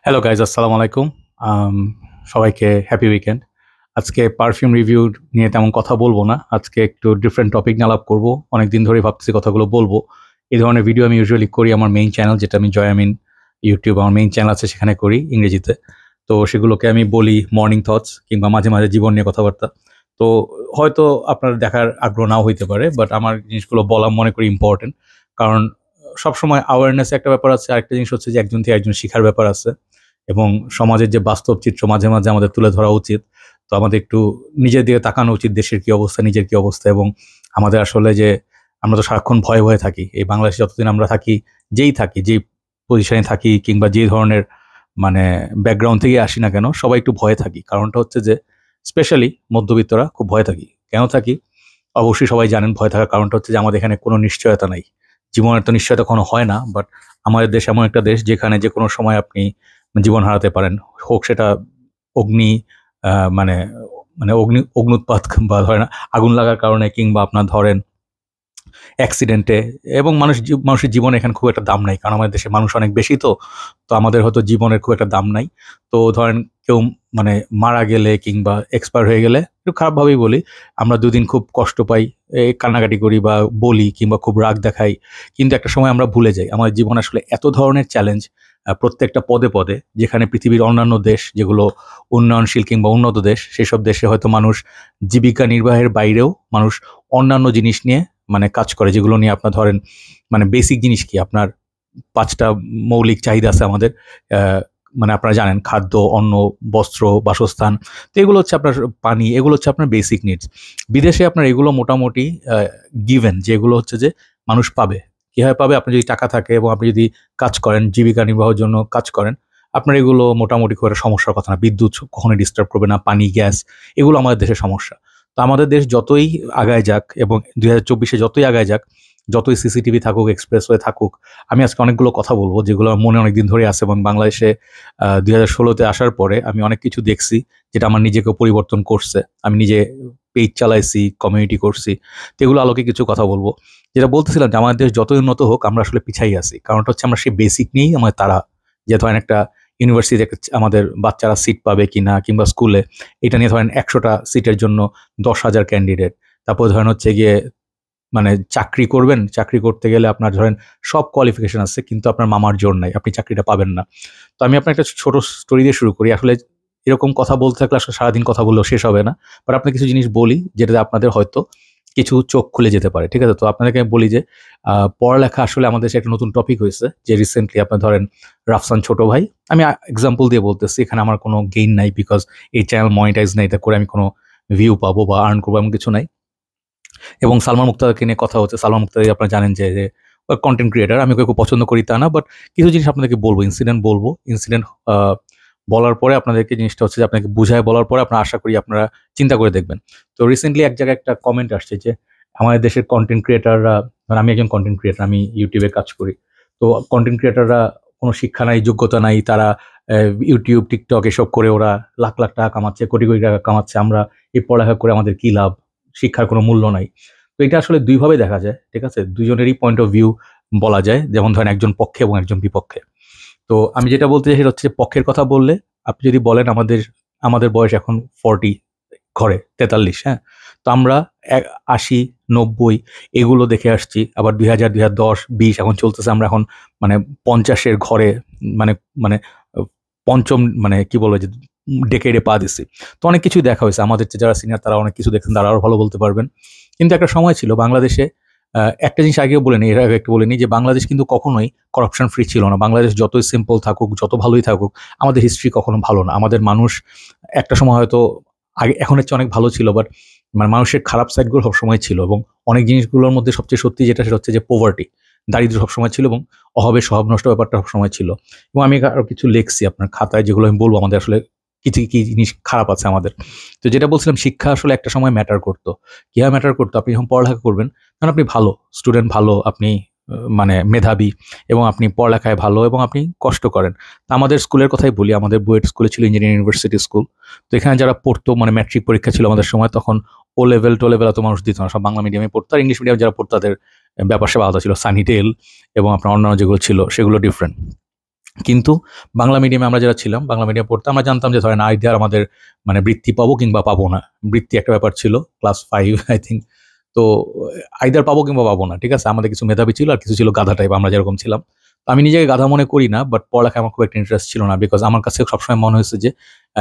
Hello guys, আসসালামু আলাইকুম। আম সবাইকে হ্যাপি উইকেন্ড। আজকে পারফিউম রিভিউ নিয়ে তেমন কথা বলবো না। আজকে একটু ডিফারেন্ট টপিক নিয়ে আলাপ করবো। অনেকদিন ধরেই ভাবতেছি কথাগুলো বলবো। এই ধরনের ভিডিও আমি ইউজুয়ালি করি আমার মেইন চ্যানেল, যেটা আমি জয় আমিন ইউটিউব আমার মেইন চ্যানেল আছে, সেখানে করি ইংরেজিতে। তো সেগুলোকে আমি বলি মর্নিং থটস, কিংবা মাঝে মাঝে জীবন নিয়ে কথাবার্তা। তো হয়তো আপনার দেখার আগ্রহ নাও হইতে পারে, বাট আমার জিনিসগুলো বলা মনে করি ইম্পর্টেন্ট। কারণ সবসময় অ্যাওয়ারনেস একটা ব্যাপার আছে, আরেকটা জিনিস হচ্ছে যে একজন থেকে একজন শিখার ব্যাপার আছে। এবং সমাজের যে বাস্তব চিত্র মাঝে মাঝে আমাদের তুলে ধরা উচিত। তো আমাদের একটু নিজের দিকে তাকানো উচিত, দেশের কি অবস্থা, নিজের কি অবস্থা। এবং আমাদের আসলে যে আমরা তো সারাক্ষণ ভয়ে ভয়ে থাকি এই বাংলাদেশে, যতদিন আমরা থাকি, যেই পজিশনে থাকি কিংবা যে ধরনের মানে ব্যাকগ্রাউন্ড থেকে আসি না কেন, সবাই একটু ভয়ে থাকি। কারণটা হচ্ছে যে স্পেশালি মধ্যবিত্তরা খুব ভয়ে থাকি। কেন থাকি? অবশ্যই সবাই জানেন ভয় থাকার কারণটা হচ্ছে যে আমাদের এখানে কোনো নিশ্চয়তা নাই। জীবনের তো নিশ্চয়তা কখনো হয় না, বাট আমাদের দেশ এমন একটা দেশ যেখানে যে কোনো সময় আপনি জীবন হারাতে পারেন। হোক সেটা অগ্নি আ মানে মানে অগ্ন্যুৎপাত বা ধরেন আগুন লাগার কারণে, কিংবা আপনার ধরেন অ্যাক্সিডেন্টে। এবং মানুষের জীবনে এখানে খুব একটা দাম নাই। কারণ আমাদের দেশে মানুষ অনেক বেশি তো। তো আমাদের হয়তো জীবনের খুব একটা দাম নাই। তো ধরেন কেউ মানে মারা গেলে কিংবা এক্সপায়ার হয়ে গেলে, একটু খারাপভাবেই বলি, আমরা ২ দিন খুব কষ্ট পাই, কান্নাকাটি করি বা বলি কিংবা খুব রাগ দেখাই। কিন্তু একটা সময় আমরা ভুলে যাই। আমাদের জীবনে আসলে এত ধরনের চ্যালেঞ্জ প্রত্যেকটা পদে, পদে, যেখানে পৃথিবীর অন্যান্য দেশ যেগুলো উন্নয়নশীল কিংবা উন্নত দেশ, সেসব দেশে হয়তো মানুষ জীবিকা নির্বাহের বাইরেও মানুষ অন্যান্য জিনিস নিয়ে মানে কাজ করে, যেগুলো নিয়ে আপনার ধরেন মানে বেসিক জিনিস কি আপনার ৫ টা মৌলিক চাহিদা আছে আমাদের। আ মানে আপনারা জানেন খাদ্য, অন্ন, বস্ত্র, বাসস্থান। তো এগুলো হচ্ছে আপনার পানি, এগুলো হচ্ছে আপনার বেসিক নিডস। বিদেশে আপনার এগুলো মোটামুটি আ গিভেন, যে এগুলো হচ্ছে যে মানুষ পাবে। কিভাবে পাবে? আপনার যদি টাকা থাকে এবং আপনি যদি কাজ করেন, জীবিকা নির্বাহের জন্য কাজ করেন, আপনার এগুলো মোটামুটি খুব একটা সমস্যার কথা না। বিদ্যুৎ কখনোই ডিস্টার্ব করবে না, পানি, গ্যাস, এগুলো আমাদের দেশের সমস্যা। তো আমাদের দেশ যতই আগায় যাক এবং ২০২৪ যতই আগায় যাক, যতই সিসিটিভি থাকুক, এক্সপ্রেসওয়ে থাকুক, আমি আজকে অনেকগুলো কথা বলব যেগুলো আমার মনে অনেকদিন ধরেই আছে। এবং বাংলাদেশে ২০১৬ তে আসার পরে আমি অনেক কিছু দেখছি, যেটা আমার নিজেকেও পরিবর্তন করছে। আমি নিজে পেজ চালাইছি, কমিউনিটি করছি। তো এগুলো আলোকে কিছু কথা বলব। যেটা বলতেছিলাম যে আমাদের দেশ যতই উন্নত হোক, আমরা আসলে পিছাই আছি। কারণটা হচ্ছে আমরা সেই বেসিক নিয়েই আমাদের তাড়া। যে ধরেন একটা ইউনিভার্সিটিতে আমাদের বাচ্চারা সিট পাবে কিনা, কিংবা স্কুলে এটা নিয়ে ধরেন ১০০ টা সিটের জন্য ১০,০০০ ক্যান্ডিডেট। তারপর ধরেন হচ্ছে গিয়ে মানে চাকরি করবেন, চাকরি করতে গেলে আপনার ধরেন সব কোয়ালিফিকেশন আছে, কিন্তু আপনার মামার জোর নাই, আপনি চাকরিটা পাবেন না। তো আমি আপনার একটা ছোট স্টোরি দিয়ে শুরু করি। আসলে এরকম কথা বলতে থাকলে আসলে সারাদিন কথা বললেও শেষ হবে না। বাট আপনাকে কিছু জিনিস বলি, যেটাতে আপনাদের হয়তো কিছু চোখ খুলে যেতে পারে। ঠিক আছে? তো আপনাদেরকে আমি বলি যে পড়ালেখা আসলে আমাদের দেশে একটা নতুন টপিক হইছে, যে রিসেন্টলি আপনার ধরেন রাফসান ছোট ভাই, আমি এক্সাম্পল দিয়ে বলতেছি। এখানে আমার কোনো গেইন নাই, বিকজ এই চ্যানেল মনিটাইজ নাই। এতে করে আমি কোনো ভিউ পাবো বা আর্ন করবো এমন কিছু নাই। এবং সালমান মুক্তাদারকে নিয়ে কথা হচ্ছে। সালমান মুক্তাদি আপনারা জানেন যে কনটেন্ট ক্রিয়েটর। আমি ওকে খুব পছন্দ করি তা না। বাট কিছু জিনিস আপনাদেরকে বলবো, ইনসিডেন্ট বলবো। ইনসিডেন্ট আ বলার পরে আপনাদেরকে জিনিসটা হচ্ছে যে আপনাকে বুঝায় বলার পরে আপনারা আশা করি আপনারা চিন্তা করে দেখবেন। তো রিসেন্টলি এক জায়গায় একটা কমেন্ট আসছে যে আমাদের দেশের কনটেন্ট ক্রিয়েটররা, মানে আমি একজন কনটেন্ট ক্রিয়েটর, আমি YouTube এ কাজ করি। তো কনটেন্ট ক্রিয়েটররা কোনো শিক্ষা নাই, যোগ্যতা নাই। তারা YouTube, TikTok এসব করে ওরা লাখ, লাখ টাকা কামাচ্ছে, কোটি, কোটি টাকা কামাচ্ছে। আমরা এই পড়ালেখা করে আমাদের কি লাভ? শিক্ষার কোনো মূল্য নাই। তো এটা আসলে ২ ভাবে দেখা যায়। ঠিক আছে? দুজনেরই পয়েন্ট অফ ভিউ বলা যায়। যেমন ধরেন একজন পক্ষে এবং একজন বিপক্ষে। তো আমি যেটা বলতে চাই সেটা হচ্ছে যে পক্ষের কথা বললে, আপনি যদি বলেন আমাদের বয়স এখন 40 ঘরে 43, হ্যাঁ? তো আমরা ৮০, ৯০ এগুলো দেখে আসছি। আবার ২০০০, ২০১০, ২০ এখন চলতেছে। আমরা এখন মানে ৫০ এর ঘরে মানে মানে আ ৫ম মানে কি বলবো যে ডেকেডে পা দিছি। তো অনেক কিছুই দেখা হইছে। আমাদের চেয়ে যারা সিনিয়র তারা অনেক কিছু দেখছেন, তারা আরো ভালো বলতে পারবেন। কিন্তু একটা সময় ছিল বাংলাদেশে, একটা জিনিস আগেও বলে নিই, এর আগে একটু বলে নিই যে বাংলাদেশ কিন্তু কখনোই করাপশন ফ্রি ছিল না। বাংলাদেশ যতই সিম্পল থাকুক, যত ভালোই থাকুক, আমাদের হিস্ট্রি কখনো ভালো না। আমাদের মানুষ একটা সময় হয়তো এখনের চেয়ে অনেক ভালো ছিল, বাট মানে মানুষের খারাপ সাইড গুলো সবসময় ছিল। এবং অনেক জিনিসগুলোর মধ্যে সবচেয়ে সত্যি যেটা, সেটা হচ্ছে যে পোভার্টি, দারিদ্র্য সবসময় ছিল। এবং অভাবে স্বভাব নষ্ট ব্যাপারটা সবসময় ছিল। এবং আমি আরো কিছু লিখছি আপনার খাতায়, যেগুলো আমি বলবো আমাদের আসলে কি জিনিস খারাপ আছে আমাদের। তো যেটা বলছিলাম, শিক্ষা আসলে একটা সময় ম্যাটার করতো। কিভাবে ম্যাটার করতো? আপনি যখন পড়ালেখা করবেন, কারণ আপনি ভালো স্টুডেন্ট, ভালো আপনি মানে মেধাবী, এবং আপনি পড়ালেখায় ভালো এবং আপনি কষ্ট করেন। তো আমাদের স্কুলের কথাই বলি, আমাদের বুয়েট স্কুলে ছিল ইঞ্জিনিয়ারিং ইউনিভার্সিটি স্কুল। তো এখানে যারা পড়তো, মানে ম্যাট্রিক পরীক্ষা ছিল আমাদের সময়, তখন ও লেভেল, টো লেভেল এত মানুষ দিত না। সব বাংলা মিডিয়ামে পড়তো। আর ইংলিশ মিডিয়ামে যারা পড়তো তাদের ব্যাপার-স্যাপার আলাদা ছিল। সানিটেল এবং আপনার অন্যান্য যেগুলো ছিল সেগুলো ডিফারেন্ট। কিন্তু বাংলা মিডিয়ামে আমরা যারা ছিলাম, বাংলা মিডিয়াম পড়তে আমরা জানতাম যে ধরেন আইদার আমাদের মানে বৃত্তি পাবো কিংবা পাবো না। বৃত্তি একটা ব্যাপার ছিল ক্লাস 5 আই থিংক। তো আইদার পাবো কিংবা পাবো না। ঠিক আছে? আমাদের কিছু মেধাবী ছিল আর কিছু ছিল গাধা টাইপ, আমরা যেরকম ছিলাম। তো আমি নিজেকে গাধা মনে করি না, বাট পড়ালেখায় আমার খুব একটা ইন্টারেস্ট ছিল না। বিকজ আমার কাছে সবসময় মনে হয়েছে যে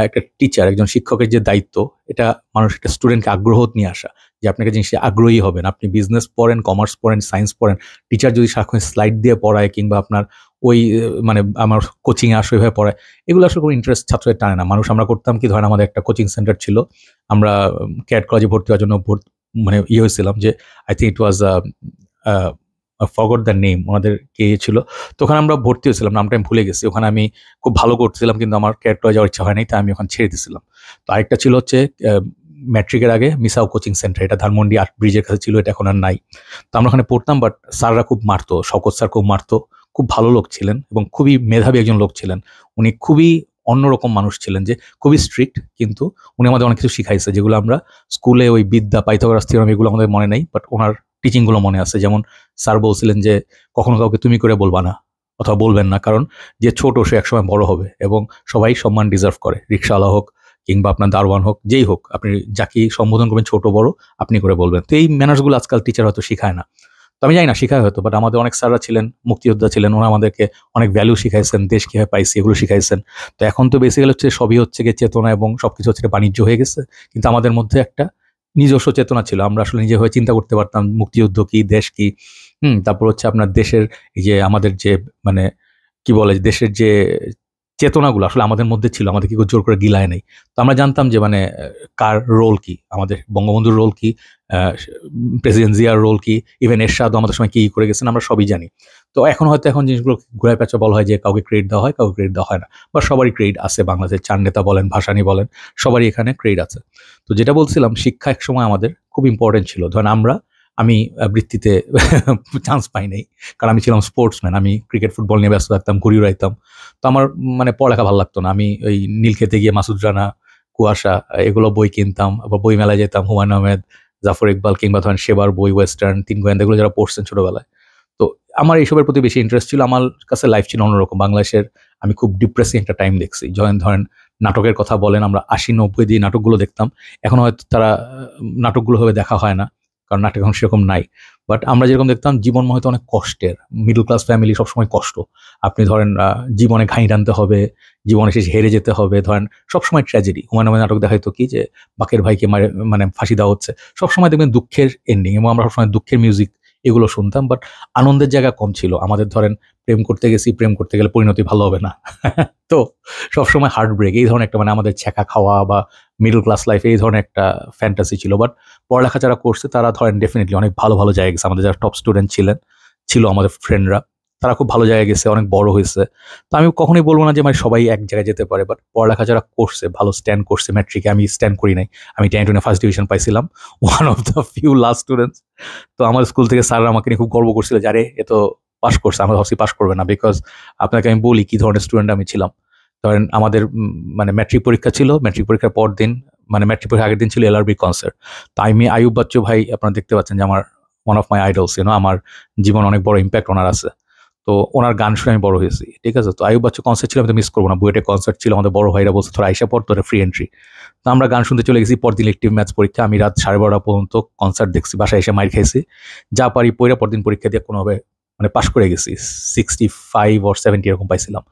একটা টিচার, একজন শিক্ষকের যে দায়িত্ব, এটা মানুষ একটা স্টুডেন্টকে আগ্রহ নিয়ে আসা। যে আপনাকে জিনিসে আগ্রহী হবেন। আপনি বিজনেস পড়েন, কমার্স পড়েন, সায়েন্স পড়েন। টিচার যদি সারাক্ষণ স্লাইড দিয়ে পড়ায় কিংবা আপনার ওই মানে আমার কোচিংয়ে আসে ওইভাবে পড়ায়, এগুলো আসলে কোনো ইন্টারেস্ট ছাত্রের টানে না। আমরা করতাম কি, ধরেন আমাদের একটা কোচিং সেন্টার ছিল। আমরা ক্যাট কলেজে ভর্তি হওয়ার জন্য মানে ইয়ে হয়েছিলাম যে I think it was forgot the name, ওনাদের কে ছিল। তো ওখানে আমরা ভর্তি হয়েছিলাম, নামটা আমি ভুলে গেছি। ওখানে আমি খুব ভালো করতেছিলাম কিন্তু আমার ক্যাট কলেজ যাওয়ার ইচ্ছা হয় নাই, তাই আমি ওখানে ছেড়ে দিয়েছিলাম। তো আরেকটা ছিল হচ্ছে ম্যাট্রিকের আগে মিসাও কোচিং সেন্টার, এটা ধানমন্ডি আট ব্রিজের কাছে ছিল, এটা এখন আর নাই। তো আমরা ওখানে পড়তাম, বাট স্যাররা খুব মারতো, শওকত স্যার খুব মারতো। খুব ভালো লোক ছিলেন এবং খুবই মেধাবী একজন লোক ছিলেন। উনি খুবই অন্যরকম মানুষ ছিলেন, যে খুবই স্ট্রিক্ট, কিন্তু উনি আমাদের অনেক কিছু শিখাইছে যেগুলো আমরা স্কুলে ওই বিদ্যা পাইথাগোরাস থিওরাম এগুলো আমাদের মনে নাই, বাট ওনার টিচিংগুলো মনে আছে। যেমন স্যার বলছিলেন যে কখনো কাউকে তুমি করে বলবা না, অথবা বলবেন না, কারণ যে ছোট সে একসময় বড় হবে এবং সবাই সম্মান ডিজার্ভ করে। রিক্সাওয়ালা হোক কিংবা আপনার দারোয়ান হোক, যেই হোক, আপনি যাকে সম্বোধন করবেন ছোট বড় আপনি করে বলবেন। তো এই ম্যানার্সগুলো আজকাল টিচার হয়তো শিখায় না। তো আমি জানি না শিখায় হয়তো, বাট আমাদের অনেক স্যাররা ছিলেন, মুক্তিযোদ্ধা ছিলেন, ওরা আমাদেরকে অনেক ভ্যালু শিখাইছেন, দেশ কীভাবে পাইছি এগুলো শিখাইছেন। তো এখন তো বেসিক্যালি হচ্ছে সবই হচ্ছে গিয়ে চেতনা এবং সবকিছু হচ্ছে বাণিজ্য হয়ে গেছে। কিন্তু আমাদের মধ্যে একটা নিজস্ব চেতনা ছিল, আমরা আসলে নিজে হয়ে চিন্তা করতে পারতাম মুক্তিযুদ্ধ কি, দেশ কি। তারপর হচ্ছে আপনার দেশের এই যে আমাদের যে মানে কি বলে, দেশের যে চেতনাগুলো আসলে আমাদের মধ্যে ছিল, আমাদের কি জোর করে গিলায় নাই। তো আমরা জানতাম যে মানে কার রোল কি, আমাদের বঙ্গবন্ধুর রোল কি, প্রেসিডেন্ট জিয়ার রোল কি, ইভেন এরশাদও আমাদের সময় কি করে গেছেন আমরা সবই জানি। তো এখন জিনিসগুলো ঘুরায় পেঁচা বলা হয় যে কাউকে ক্রেডিট দেওয়া হয়, কাউকে ক্রেডিট দেওয়া হয় না, বা সবারই ক্রেডিট আছে। বাংলাদেশের চার নেতা বলেন, ভাসানী বলেন, সবারই এখানে ক্রেডিট আছে। তো যেটা বলছিলাম, শিক্ষা এক সময় আমাদের খুব ইম্পর্টেন্ট ছিল। ধরেন আমি বৃত্তিতে চান্স পাই নাই, কারণ আমি ছিলাম স্পোর্টসম্যান। আমি ক্রিকেট ফুটবল নিয়ে ব্যস্ত থাকতাম, ঘুরে উড়াইতাম। তো আমার মানে পড়ালেখা ভালো লাগতো না। আমি ওই নীলক্ষেতে গিয়ে মাসুদ রানা, কুয়াশা এগুলো বই কিনতাম, আবার বই মেলায় যেতাম, হুমায়ুন আহমেদ, জাফর ইকবাল কিংবা ধরেন সেবার বই, ওয়েস্টার্ন, তিন গোয়েন্দা, এগুলো যারা পড়ছেন ছোটবেলায়। তো আমার এইসবের প্রতি বেশি ইন্টারেস্ট ছিল। আমার কাছে লাইফ ছিল অন্যরকম। বাংলাদেশের আমি খুব ডিপ্রেসিং একটা টাইম দেখছি। যখন ধরেন নাটকের কথা বলেন, আমরা ৮০-৯০ দিয়ে নাটকগুলো দেখতাম। এখন হয়তো তারা নাটকগুলো ভাবে দেখা হয় না, কারণ নাটক এখন সেরকম নাই। বাট আমরা যেরকম দেখতাম, জীবন হয়তো অনেক কষ্টের, মিডল ক্লাস ফ্যামিলি সবসময় কষ্ট। আপনি ধরেন জীবনে ঘানি টানতে হবে, জীবনে শেষে হেরে যেতে হবে, ধরেন সবসময় ট্র্যাজেডি। হুমায়ুন আহমেদ নাটক দেখাইতো কি যে বাকের ভাইকে মানে ফাঁসি দেওয়া হচ্ছে, সবসময় দেখবেন দুঃখের এন্ডিং, এবং আমরা সবসময় দুঃখের মিউজিক এগুলো শুনতাম। বাট আনন্দের জায়গা কম ছিল আমাদের। ধরেন প্রেম করতে গেছি, প্রেম করতে গেলে পরিণতি ভালো হবে না। তো সবসময় হার্ট ব্রেক, এই ধরনের একটা মানে আমাদের ছ্যাঁকা খাওয়া বা মিডল ক্লাস লাইফে এই ধরনের একটা ফ্যান্টাসি ছিল। বাট পড়ালেখা যারা করছে তারা ধরেন ডেফিনেটলি অনেক ভালো ভালো জায়গায় গেছে। আমাদের যারা টপ স্টুডেন্ট ছিল আমাদের ফ্রেন্ডরা, তারা খুব ভালো জায়গায় গেছে, অনেক বড় হয়েছে। তো আমি কখনোই বলবো না যে মানে সবাই এক জায়গায় যেতে পারে, বাট পড়ালেখা যারা করছে, ভালো স্ট্যান্ড করছে। ম্যাট্রিকে আমি স্ট্যান্ড করি নাই, আমি 10-10 ফার্স্ট ডিভিশন পাইছিলাম, one of the few last students. তো আমার স্কুল থেকে স্যাররা আমাকে নিয়ে খুব গর্ব করছিল যে আরে এ তো পাস করছে, আমরা ভাবছি পাস করবে না। বিকজ আপনাকে আমি বলি কি ধরনের স্টুডেন্ট আমি ছিলাম। ধরেন আমাদের মানে ম্যাট্রিক পরীক্ষা ছিল, ম্যাট্রিক পরীক্ষার পর দিন মানে ম্যাট্রিক পরীক্ষার আগের দিন ছিল এলআরবি কনসার্ট। তো আমি আইয়ুব বাচ্চু ভাই, আপনারা দেখতে পাচ্ছেন যে আমার ওয়ান অফ মাই আইডলস, আমার জীবন অনেক বড় ইম্প্যাক্ট ওনার আছে। তো ওনার গান শুনে আমি বড় হয়েছি, ঠিক আছে। তো আইয়ুব বাচ্চু কনসার্ট ছিল, আমি তো মিস করবো না। বুয়েটে কনসার্ট ছিল, আমাদের বড় ভাইরা বলছে তোরা আইসা পর, তোরা ফ্রি এন্ট্রি। তো আমরা গান শুনতে চলে গেছি। পরদিন ইলেকটিভ ম্যাথস পরীক্ষা, আমি রাত 12:30 পর্যন্ত কনসার্ট দেখছি, বাসায় এসে মাইর খাইছি। যা পারি পইরা পরদিন পরীক্ষা দিয়ে কোনোভাবে মানে পাশ করে গেছি। 65 or 70 এরকম পাইছিলাম।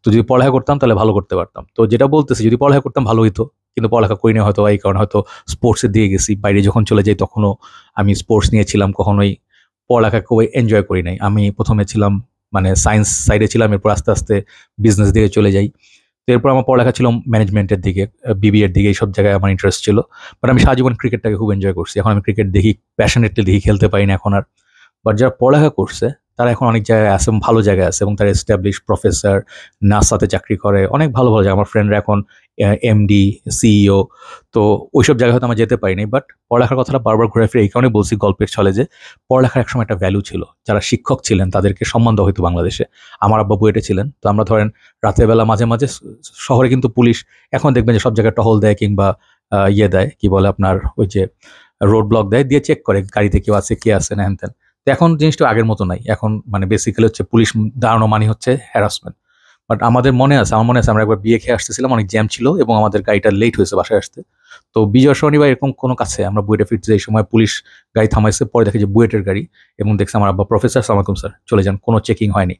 তো যদি পড়ালেখা করতাম তাহলে ভালো করতে পারতাম। তো যেটা বলতেছি, যদি পড়ালেখা করতাম ভালো হইতো, কিন্তু পড়ালেখা করি না হয়তো এই কারণে, হয়তো স্পোর্টসের দিয়ে গেছি। বাইরে যখন চলে যাই তখনও আমি স্পোর্টস নিয়েছিলাম, কখনোই পড়ালেখা খুব এনজয় করি নাই। আমি প্রথমে ছিলাম মানে সায়েন্স সাইডে ছিলাম, এরপর আস্তে আস্তে বিজনেস দিকে চলে যাই। তো এরপর আমার পড়ালেখা ছিল ম্যানেজমেন্টের দিকে, বিবিএর দিকে, এইসব জায়গায় আমার ইন্টারেস্ট ছিল। বাট আমি সারাজীবন ক্রিকেটটাকে খুব এনজয় করছি। এখন আমি ক্রিকেট দেখি, প্যাশনেটলি দেখি, খেলতে পারি না এখন আর। বাট যারা পড়ালেখা করছে তারা এখন অনেক জায়গায় আছে এবং ভালো জায়গায় আছে, এবং তারা এস্টাবলিশ প্রফেসর, নাসাতে চাকরি করে, অনেক ভালো ভালো জায়গায়। আমার ফ্রেন্ডরা এখন এমডি, সিইও। তো ওইসব জায়গায় হয়তো আমরা যেতে পারিনি। বাট পড়ালেখার কথাটা বারবার ঘুরে ফিরে এই কারণে বলছি গল্পের ছলে, যে পড়ালেখার একসময় একটা ভ্যালু ছিল। যারা শিক্ষক ছিলেন তাদেরকে সম্মান দেওয়া হতো বাংলাদেশে। আমার আব্বা বুয়েটে ছিলেন। তো আমরা ধরেন রাতের বেলা মাঝে মাঝে শহরে কিন্তু পুলিশ এখন দেখবেন যে সব জায়গায় টহল দেয় কিংবা ইয়ে দেয়, কি বলে আপনার ওই যে রোড ব্লক দেয়, দিয়ে চেক করে গাড়িতে কেউ আছে, কে আছে না, হ্যান ত্যান। তো এখন জিনিসটা আগের মতো নাই। এখন মানে বেসিক্যালি হচ্ছে পুলিশ দাঁড়ানো মানে হচ্ছে হ্যারাসমেন্ট। বাট আমার মনে আছে আমরা একবার বিয়ে খেয়ে আসতেছিলাম, অনেক জ্যাম ছিল এবং আমাদের গাড়িটা লেট হয়েছে বাসায় আসতে। তো বিজয় সরণি বা এরকম কোনো কাছে আমরা বুয়েটে ফিরতে এই সময় পুলিশ গাড়ি থামাইছে, পরে দেখে যে বুয়েটের গাড়ি, এবং দেখছে আমার আব্বা প্রফেসর সালামাকুম স্যার চলে যান, কোনো চেকিং হয়নি।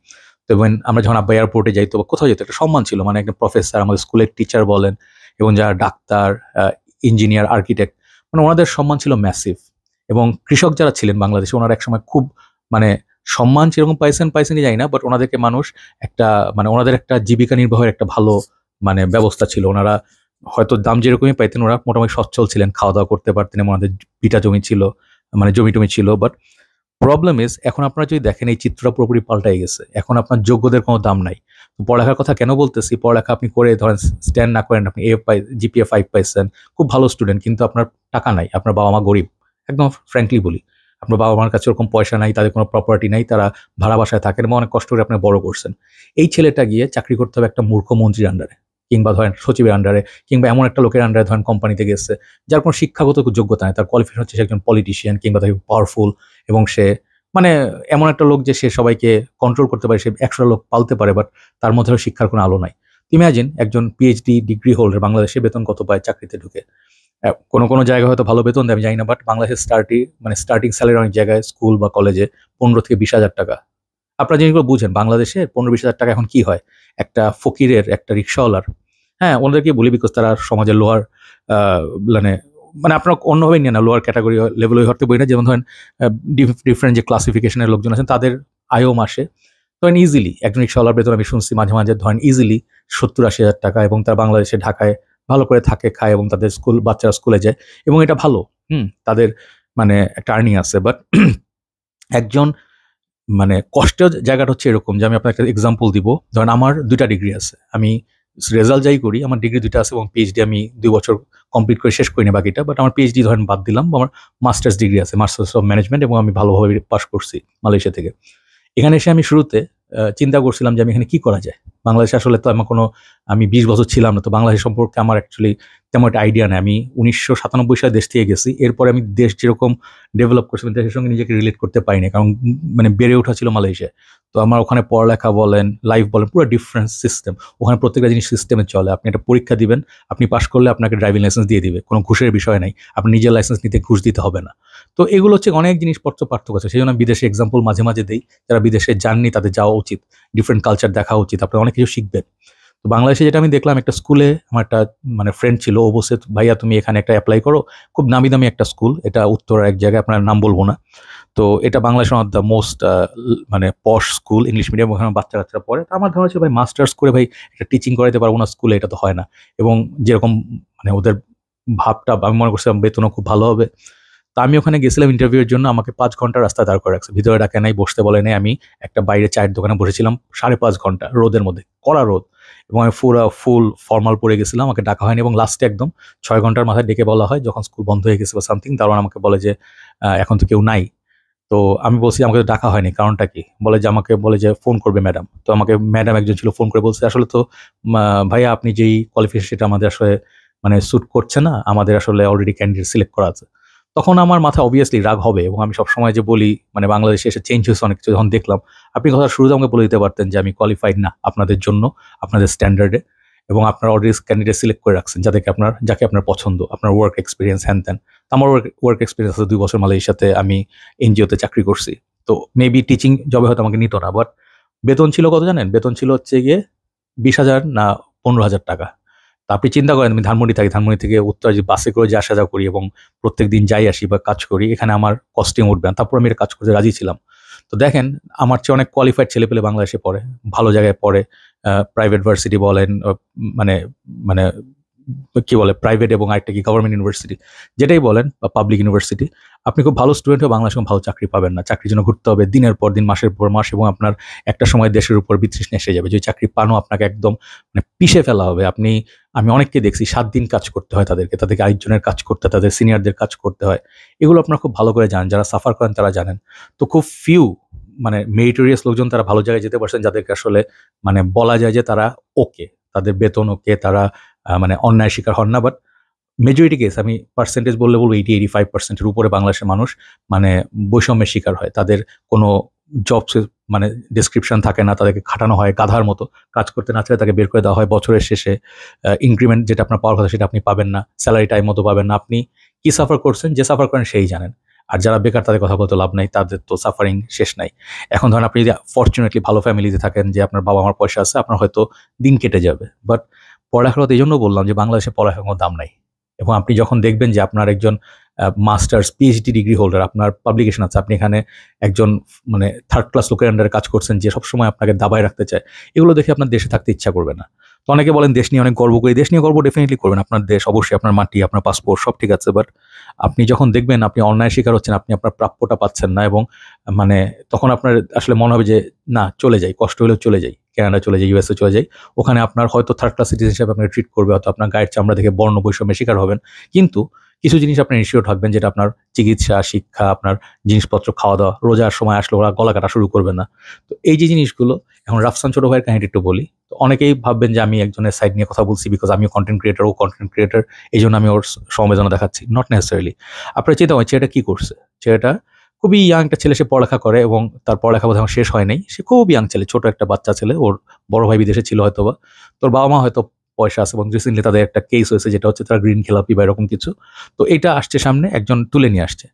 তো আমরা যখন আব্বা এয়ারপোর্টে যাই তো কোথাও যেত একটা সম্মান ছিল, মানে একটা প্রফেসর, আমাদের স্কুলের টিচার বলেন এবং যারা ডাক্তার, ইঞ্জিনিয়ার, আর্কিটেক্ট, মানে ওনাদের সম্মান ছিল ম্যাসিভ। এবং কৃষক যারা ছিলেন বাংলাদেশে, ওনারা একসময় খুব মানে সম্মান সেরকম পাইছেনই যাই না, বাট ওনাদেরকে মানুষ একটা মানে ওনাদের একটা জীবিকা নির্বাহের একটা ভালো মানে ব্যবস্থা ছিল। ওনারা হয়তো দাম যেরকমই পাইতেন, ওরা মোটামুটি সচ্ছল ছিলেন, খাওয়া দাওয়া করতে পারতেন এবং ওনাদের পিটা জমি ছিল, মানে জমি টমি ছিল। বাট প্রবলেম ইজ এখন আপনারা যদি দেখেন এই চিত্রটা পুরোপুরি পাল্টাই গেছে। এখন আপনার যোগ্যদের কোনো দাম নাই। পড়ালেখার কথা কেন বলতেছি, পড়ালেখা আপনি করে ধরেন স্ট্যান্ড না করেন, আপনি জিপিএ 5 পাইছেন, খুব ভালো স্টুডেন্ট, কিন্তু আপনার টাকা নাই, আপনার বাবা মা গরিব, একদম ফ্র্যাঙ্কলি বলি, আপনার বাবা মার কাছে ওরকম পয়সা নাই, তাদের কোনো প্রপার্টি নাই, তারা ভাড়া বাসায় থাকেন এবং অনেক কষ্ট করে আপনি বড় করছেন। এই ছেলেটা গিয়ে চাকরি করতে হবে একটা মূর্খ মন্ত্রীর আন্ডারে, কিংবা ধরেন সচিবের আন্ডারে, কিংবা এমন একটা লোকের আন্ডারে ধরেন কোম্পানিতে গেছে যার কোনো শিক্ষাগত যোগ্যতা নেই, তার কোয়ালিফিকেশন হচ্ছে সে একজন পলিটিশিয়ান কিংবা তাকে পাওয়ারফুল, এবং সে মানে এমন একটা লোক যে সে সবাইকে কন্ট্রোল করতে পারে, সে 100টা লোক পালতে পারে, বাট তার মধ্যে শিক্ষার কোনো আলো নাই। ইমাজিন একজন পিএইচডি ডিগ্রি হোল্ডার বাংলাদেশে বেতন কত পায় চাকরিতে ঢুকে। কোনো জায়গায় হয়তো ভালো বেতন দেয় আমি জানি না, বাট বাংলাদেশের স্টার্টিং স্যালারি অনেক জায়গায় স্কুল বা কলেজে 15 থেকে 20,000 টাকা। আপনারা জিনিসগুলো বুঝেন, বাংলাদেশে 15-20,000 টাকা এখন কি হয় একটা ফকিরের, একটা রিক্সাওয়ালার। হ্যাঁ, ওনাদেরকে বলি বিকজ তারা সমাজের লোয়ার মানে মানে আপনার অন্যভাবে নিয়ে না, লোয়ার ক্যাটাগরি লেভেল ওই হতে বই না, যেমন ধরেন ডিফারেন্ট যে ক্লাসিফিকেশনের লোকজন আছেন তাদের আয়ও মাসে ধরেন ইজিলি একজন রিক্সাওয়ালার বেতন আমি শুনছি মাঝে মাঝে ধরেন ইজিলি 70-80,000 টাকা, এবং তার বাংলাদেশে ঢাকায় ভালো করে থাকে, খায় এবং তাদের বাচ্চারা স্কুলে যায় এবং এটা ভালো। তাদের মানে একটা আর্নিং আছে। বাট একজন মানে কষ্টের জায়গাটা হচ্ছে এরকম যে আমি আপনার একটা এক্সাম্পল দিব। ধরেন আমার 2টা ডিগ্রি আছে, আমি রেজাল্ট যাই করি আমার ডিগ্রি 2টা আছে এবং পিএইচডি আমি 2 বছর কমপ্লিট করে শেষ করি না বাকিটা, বাট আমার পিএইচডি ধরেন বাদ দিলাম, আমার মাস্টার্স ডিগ্রি আছে, মাস্টার্স অফ ম্যানেজমেন্ট, এবং আমি ভালোভাবে পাস করছি মালয়েশিয়া থেকে। এখানে এসে আমি শুরুতে চিন্তা করছিলাম যে আমি এখানে কি করা যায়। বাংলাদেশে আসলে তো আমি 20 বছর ছিলাম না, তো বাংলাদেশ সম্পর্কে আমার অ্যাকচুয়ালি তেমন একটা আইডিয়া নেই। আমি 1997 সালে দেশ থেকে গেছি, এরপরে আমি দেশ যেরকম ডেভেলপ করছি দেশের সঙ্গে নিজেকে রিলেট করতে পারিনি, কারণ মানে বেড়ে ওঠা ছিল মালয়েশিয়ায়। তো আমার ওখানে পড়ালেখা বলেন, লাইফ বলেন, পুরো ডিফারেন্ট সিস্টেম। ওখানে প্রত্যেকটা জিনিস সিস্টেমে চলে। আপনি একটা পরীক্ষা দিবেন, আপনি পাশ করলে আপনাকে ড্রাইভিং লাইসেন্স দিয়ে দিবে, কোনো ঘুষের বিষয় নাই, আপনি নিজের লাইসেন্স নিতে ঘুষ দিতে হবে না। তো এগুলো হচ্ছে অনেক জিনিসপত্র পার্থক্য আছে। সেই জন্য আমি বিদেশে এক্সাম্পল মাঝে মাঝে দিই, যারা বিদেশে যাননি তাদের যাওয়া উচিত, ডিফারেন্ট কালচার দেখা উচিত, আপনি অনেক কিছু শিখবেন। তো বাংলাদেশে যেটা আমি দেখলাম, একটা স্কুলে আমার একটা মানে ফ্রেন্ড ছিল, ও বলছে ভাইয়া তুমি এখানে একটা অ্যাপ্লাই করো, খুব নামি দামি একটা স্কুল, এটা উত্তরার এক জায়গায়, আপনার নাম বলবো না। তো এটা বাংলাদেশের ওয়ান অফ দ্য মোস্ট মানে পশ স্কুল, ইংলিশ মিডিয়াম, ওখানে বাচ্চা কাচ্চারা পড়ে। তো আমার ধারণা ছিল ভাই মাস্টার্স করে ভাই একটা টিচিং করাইতে পারবো না স্কুলে, এটা তো হয় না। এবং যেরকম মানে ওদের ভাবটা আমি মনে করছিলাম বেতনও খুব ভালো হবে। তো আমি ওখানে গেছিলাম ইন্টারভিউয়ের জন্য, আমাকে 5 ঘন্টা রাস্তা দাঁড় করে রাখছে, ভিতরে ডাকে নাই, বসতে বলে নাই। আমি একটা বাইরে চায়ের দোকানে বসেছিলাম 5.5 ঘন্টা রোদের মধ্যে, কড়া রোদ, এবং আমি ফুল ফর্মাল পরে গেছিলাম, আমাকে ডাকা হয়নি। এবং লাস্টে একদম 6 ঘন্টার মাথায় ডেকে বলা হয় যখন স্কুল বন্ধ হয়ে গেছে বা সামথিং, তারপর আমাকে বলে যে এখন তো কেউ নাই। তো আমি বলছি আমাকে তো ডাকা হয়নি, কারণটা কি? বলে যে ফোন করবে ম্যাডাম। তো আমাকে ম্যাডাম একজন ছিল, ফোন করে বলছে আসলে তো ভাইয়া আপনি যেই কোয়ালিফিকেশন সেটা আমাদের আসলে মানে স্যুট করছে না, আমাদের আসলে অলরেডি ক্যান্ডিডেট সিলেক্ট করা আছে। তখন আমার মাথায় অবভিয়াসলি রাগ হবে, এবং আমি সবসময় যে বলি মানে বাংলাদেশে এসে চেঞ্জ হয়েছে অনেক কিছু। যখন দেখলাম আপনি কথা শুরুতে আমাকে বলে দিতে পারতেন যে আমি কোয়ালিফাইড না আপনাদের জন্য, আপনাদের স্ট্যান্ডার্ডে, এবং আপনার অলরেডি ক্যান্ডিডেট সিলেক্ট করে রাখছেন যাকে আপনার পছন্দ, আপনার ওয়ার্ক এক্সপিরিয়েন্স হ্যান ত্যান। আমার ওয়ার্ক এক্সপিরিয়েন্স আছে 2 বছর মালয়েশিয়াতে, আমি এনজিওতে চাকরি করছি। তো মেবি টিচিং জবে হয়তো আমাকে নিত না, বাট বেতন ছিল কত জানেন? বেতন ছিল হচ্ছে গিয়ে 20,000 না 15,000 টাকা। তা আপনি চিন্তা করেন, আমি ধানমন্ডি থাকি, ধানমন্ডি থেকে উত্তরা যে বাসে করে যে আসা যাওয়া করি এবং প্রত্যেক দিন যাই আসি বা কাজ করি, এখানে আমার কস্টিং উঠবে না, তারপর আমি এটা কাজ করতে রাজি ছিলাম। তো দেখেন আমার চেয়ে অনেক কোয়ালিফাইড ছেলেপেলে বাংলাদেশে পড়ে, ভালো জায়গায় পড়ে, প্রাইভেট ভার্সিটি বলেন, মানে মানে কি বলে প্রাইভেট, এবং আরেকটা কি গভর্নমেন্ট ইউনিভার্সিটি, যেটাই বলেন, বা পাবলিক ইউনিভার্সিটি। আপনি খুব ভালো স্টুডেন্ট হয়ে বাংলাদেশে ভালো চাকরি পাবেন না, চাকরির জন্য ঘুরতে হবে দিনের পর দিন, মাসের পর মাস, এবং আপনার একটা সময় দেশের উপর বিতৃষ্ণা এসে যাবে। যে চাকরি পানো আপনাকে একদম মানে পিষে ফেলা হবে। আমি অনেককে দেখছি 7 দিন কাজ করতে হয় তাদেরকে আরেকজনের কাজ করতে হয়, তাদের সিনিয়রদের কাজ করতে হয়। এগুলো আপনারা খুব ভালো করে জানেন, যারা সাফার করেন তারা জানেন। তো খুব ফিউ মানে মেরিটোরিয়াস লোকজন তারা ভালো জায়গায় যেতে পারছেন, যাদেরকে আসলে মানে বলা যায় যে তারা ওকে, তাদের বেতন ওকে, তারা মানে অন্যায় শিকার হন না। বাট মেজরিটি কেস আমি পার্সেন্টেজ বলবো 80-85% উপরে বাংলাদেশের মানুষ মানে বৈষম্যের শিকার হয়। তাদের কোনো জব মানে ডেসক্রিপশন থাকে না, তাদেরকে খাটানো হয় গাধার মতো, কাজ করতে না চাইলে তাকে বের করে দেওয়া হয় বছরের শেষে। ইনক্রিমেন্ট যেটা আপনার পাওয়ার কথা সেটা আপনি পাবেন না, স্যালারি টাইম মতো পাবেন না। আপনি কি সাফার করছেন, যে সাফার করেন সেই জানেন। আর যারা বেকার তাদের কথা বলতে লাভ নাই, তাদের তো সাফারিং শেষ নাই। এখন ধরেন আপনি যদি ফর্চুনেটলি ভালো ফ্যামিলিতে থাকেন, যে আপনার বাবা মার পয়সা আছে, আপনার হয়তো দিন কেটে যাবে। বাট পড়ালেখার কথা এই জন্য বললাম যে বাংলাদেশে পড়ালেখার কোনো দাম নাই। এবং আপনি যখন দেখবেন যে আপনার একজন মাস্টার্স পিএইচডি ডিগ্রি হোল্ডার, আপনার পাবলিকেশন আছে, আপনি এখানে একজন মানে থার্ড ক্লাস লোকের আন্ডারে কাজ করছেন যে সবসময় আপনাকে দাবায় রাখতে চায়, এগুলো দেখে আপনার দেশে থাকতে ইচ্ছা করবে না। তো অনেকে বলেন দেশ নিয়ে অনেক গর্ব করি, দেশ নিয়ে গর্ব ডেফিনেটলি করবেন, আপনার দেশ অবশ্যই, আপনার মাটি, আপনার পাসপোর্ট সব ঠিক আছে। বাট আপনি যখন দেখবেন আপনি অন্যায়ের শিকার হচ্ছেন, আপনি আপনার প্রাপ্যটা পাচ্ছেন না, এবং মানে তখন আপনার আসলে মনে হবে যে না, চলে যাই, কষ্ট হলেও চলে যাই, কানাডা চলে যাই, ইউএসএ চলে যাই। ওখানে আপনার হয়তো থার্ড ক্লাস সিটিজেন হিসেবে আপনাকে ট্রিট করবে, হয়তো আপনার গায়ের চামড়া দেখে বর্ণ বৈষম্যের শিকার হবেন, কিন্তু কিছু জিনিস আপনি ইনশিওর থাকবেন, যেটা আপনার চিকিৎসা, শিক্ষা, আপনার জিনিসপত্র, খাওয়া দাওয়া, রোজার সময় আসলে ওরা গলা কাটা শুরু করবে না। তো এই যে জিনিসগুলো, এখন রাফসান ছোট ভাইয়ের কাহিনী একটু বলি। তো অনেকেই ভাববেন যে আমি একজনের সাইড নিয়ে কথা বলছি, বিকজ আমিও কন্টেন্ট ক্রিয়েটার, ও কন্টেন্ট ক্রিয়েটার, এই জন্য আমি ওর সমবেদনা দেখাচ্ছি, নট নেসেসারিলি। আপনার চিন্তা হয় ছেলেটা কি করছে, ছেলেটা খুবই ইয়াং একটা ছেলে, সে পড়ালেখা করে এবং তার পড়ালেখা বোধহয় শেষ হয় নাই, সে খুব ইয়াং ছেলে, ছোট একটা বাচ্চা ছেলে, ওর বড় ভাই বিদেশে ছিল হয়তোবা, তোর বাবা মা হয়তো পয়সা আছে, এবং রিসেন্টলি তাদের একটা কেস হয়েছে যেটা হচ্ছে তারা গ্রিন খেলাপি বা এরকম কিছু। তো এটা আসছে সামনে, একজন তুলে নিয়ে আসছে।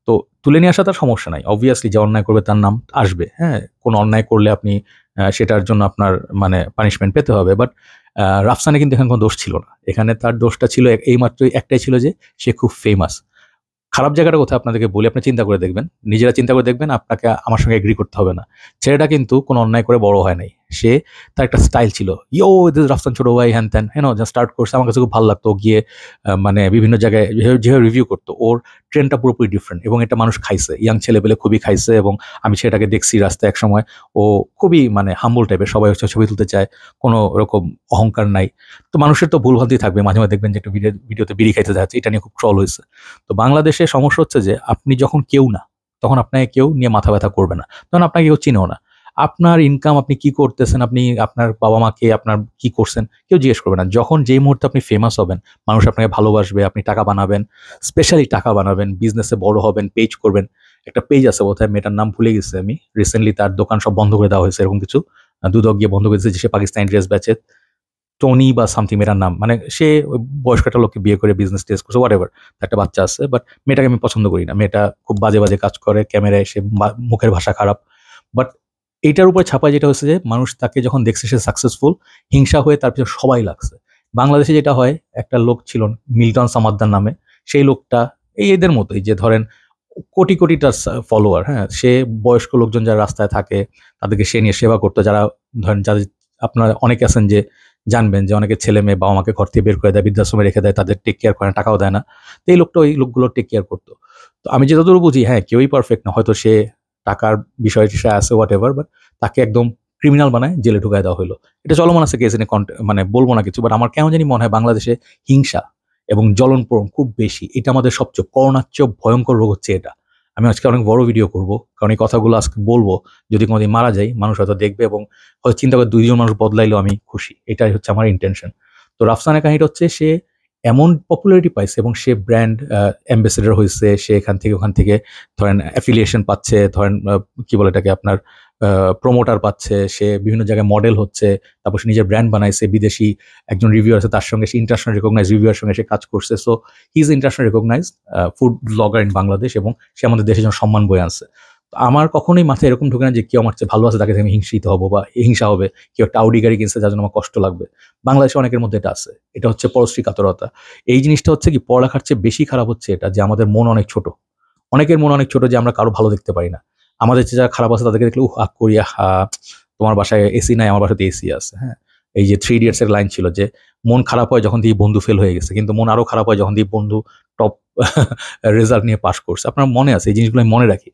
তো তুলে নিয়ে আসা তার সমস্যা নাই, অবভিয়াসলি যে অন্যায় করবে তার নাম আসবে, হ্যাঁ, কোনো অন্যায় করলে আপনি সেটার জন্য আপনার মানে পানিশমেন্ট পেতে হবে। বাট রাফসানে কিন্তু এখানে কোনো দোষ ছিল না, এখানে তার দোষটা ছিল এইমাত্র একটাই ছিল যে সে খুব ফেমাস। খারাপ জায়গাটা কোথায় আপনাদেরকে বলি, আপনি চিন্তা করে দেখবেন, নিজেরা চিন্তা করে দেখবেন, আপনাকে আমার সঙ্গে এগ্রি করতে হবে না। ছেলেটা কিন্তু কোনো অন্যায় করে বড় হয় নাই, সে তার একটা স্টাইল ছিল, ইয়ো দিস রাফসান ছোট ভাই হ্যান ত্যান, হ্যাঁ, যা স্টার্ট করছে আমার কাছে খুব ভালো লাগতো। ও গিয়ে মানে বিভিন্ন জায়গায় যেভাবে রিভিউ করতো, ওর ট্রেন্ডটা পুরোপুরি ডিফারেন্ট, এবং এটা মানুষ খাইছে, ইয়াং ছেলেপেলে খুবই খাইছে। এবং আমি সেটাকে দেখছি রাস্তায় এক সময়, ও খুবই মানে হাম্বল টাইপের, সবাই হচ্ছে ছবি তুলতে চায়, কোনো রকম অহংকার নাই। তো মানুষের তো ভুলভ্রান্তি থাকবে, মাঝে মাঝে দেখবেন যে একটা ভিডিওতে বিড়ি খাইতে যাচ্ছে, এটা নিয়ে খুব ট্রল হয়েছে। তো বাংলাদেশে সমস্যা হচ্ছে যে আপনি যখন কেউ না, তখন আপনাকে কেউ নিয়ে মাথা ব্যথা করবে না, তখন আপনাকে কেউ চিনেও না। আপনার ইনকাম, আপনি কি করতেছেন, আপনি আপনার বাবা মাকে আপনার কি করছেন কেউ জিজ্ঞেস করবে না। যখন যেই মুহূর্তে আপনি ফেমাস হবেন, মানুষ আপনাকে ভালোবাসবে, আপনি টাকা বানাবেন, স্পেশালি টাকা বানাবেন, বিজনেসে বড় হবেন, পেজ করবেন। একটা পেজ আছে বোধহয়, মেয়েটার নাম ভুলে গেছে আমি, রিসেন্টলি তার দোকান সব বন্ধ করে দেওয়া হয়েছে, এরকম কিছু দুদক গিয়ে বন্ধ করে দিয়েছে, যে সে পাকিস্তানি ড্রেস বেচে, টনি বা সামথিং মেয়েটার নাম, মানে সে ওই বয়স্ক একটা লোককে বিয়ে করে বিজনেস টেস করছে, হোয়াট এভার, একটা বাচ্চা আছে। বাট মেয়েটাকে আমি পছন্দ করি না, মেয়েটা খুব বাজে বাজে কাজ করে, ক্যামেরায় সে মুখের ভাষা খারাপ। বাট এইটার উপর ছাপায় যেটা হচ্ছে যে মানুষ তাকে যখন দেখছে সে সাকসেসফুল, হিংসা হয়ে তার পিছনে সবাই লাগছে। বাংলাদেশে যেটা হয়, একটা লোক ছিল মিল্টন সামাদ্দার নামে, সেই লোকটা এই এদের মতোই, যে ধরেন কোটি কোটি তার ফলোয়ার, হ্যাঁ, সে বয়স্ক লোকজন যারা রাস্তায় থাকে তাদেরকে সে নিয়ে সেবা করতো, যারা ধরেন যাদের আপনারা অনেকে আছেন যে জানবেন যে অনেকে ছেলে মেয়ে বাবা মাকে ঘর থেকে বের করে দেয়, বৃদ্ধাশ্রমে রেখে দেয়, তাদের টেক কেয়ার করে না, টাকাও দেয় না। তো এই লোকটা ওই লোকগুলো টেক কেয়ার করতো। তো আমি যতদূর বুঝি, হ্যাঁ, কেউই পারফেক্ট না, হয়তো সে টাকার বিষয়টি সে আছে, হোয়াট এভার, বাট তাকে একদম ক্রিমিনাল বানায় জেলে ঢুকায় দেওয়া হলো। এটা চলমান আছে কেস, এনে মানে বলবো না কিছু, বাট আমার কেমন জানি মনে হয় বাংলাদেশে হিংসা এবং জ্বলনপূরণ খুব বেশি। এটা আমাদের সবচেয়ে করোনার চেয়ে ভয়ঙ্কর রোগ হচ্ছে এটা। আমি আজকে অনেক বড় ভিডিও করব, কারণ এই কথাগুলো আজকে বলবো, যদি কোনোদিন মারা যাই মানুষ হয়তো দেখবে, এবং হয়তো চিন্তা করে 2 জন মানুষ বদলাইলেও আমি খুশি, এটাই হচ্ছে আমার ইন্টেনশন। তো রাফসানের কাহিনীটা হচ্ছে, সে এমন পপুলারিটি পাইছে এবং সে ব্র্যান্ড অ্যাম্বাসেডর হয়েছে, সে এখান থেকে ওখান থেকে ধরেন অ্যাফিলিয়েশন পাচ্ছে, ধরেন কি বলে এটাকে আপনার প্রমোটার পাচ্ছে, সে বিভিন্ন জায়গায় মডেল হচ্ছে, তারপর সে নিজের ব্র্যান্ড বানাইছে, বিদেশি একজন রিভিউয়ার আছে তার সঙ্গে, সে ইন্টারন্যাশনাল রিকগনাইজ রিভিউয়ার সঙ্গে সে কাজ করছে। So he is international recognise food blogger in Bangladesh, এবং সে আমাদের দেশের জন্য সম্মান বয়ে আনছে। তো আমার কখনোই মাথায় এরকম ঢুকে না যে কেউ আমার চেয়ে ভালো আছে তাকে আমি হিংসিত হবো বা হিংসা হবে, কেউ একটা আউডি গাড়ি কিনছে যার জন্য আমার কষ্ট লাগবে। বাংলাদেশে অনেকের মধ্যে এটা আছে, এটা হচ্ছে পরশ্রী কাতরতা। এই জিনিসটা হচ্ছে কি, পড়ালেখার চেয়ে বেশি খারাপ হচ্ছে এটা, যে আমাদের মন অনেক ছোট, অনেকের মন অনেক ছোট, যে আমরা কারো ভালো দেখতে পারি না। আমাদের চেয়ে যারা খারাপ আছে তাদেরকে দেখলে আক করিয়া, তোমার বাসায় এসি নাই, আমার বাসাতে এসি আছে, হ্যাঁ। এই যে 3 ইডিয়টস এর লাইন ছিল যে মন খারাপ হয় যখন দিয়ে বন্ধু ফেল হয়ে গেছে, কিন্তু মন আরো খারাপ হয় যখন দিয়ে বন্ধু টপ রেজাল্ট নিয়ে পাস করছে। আপনার মনে আছে এই জিনিসগুলো, আমি মনে রাখি।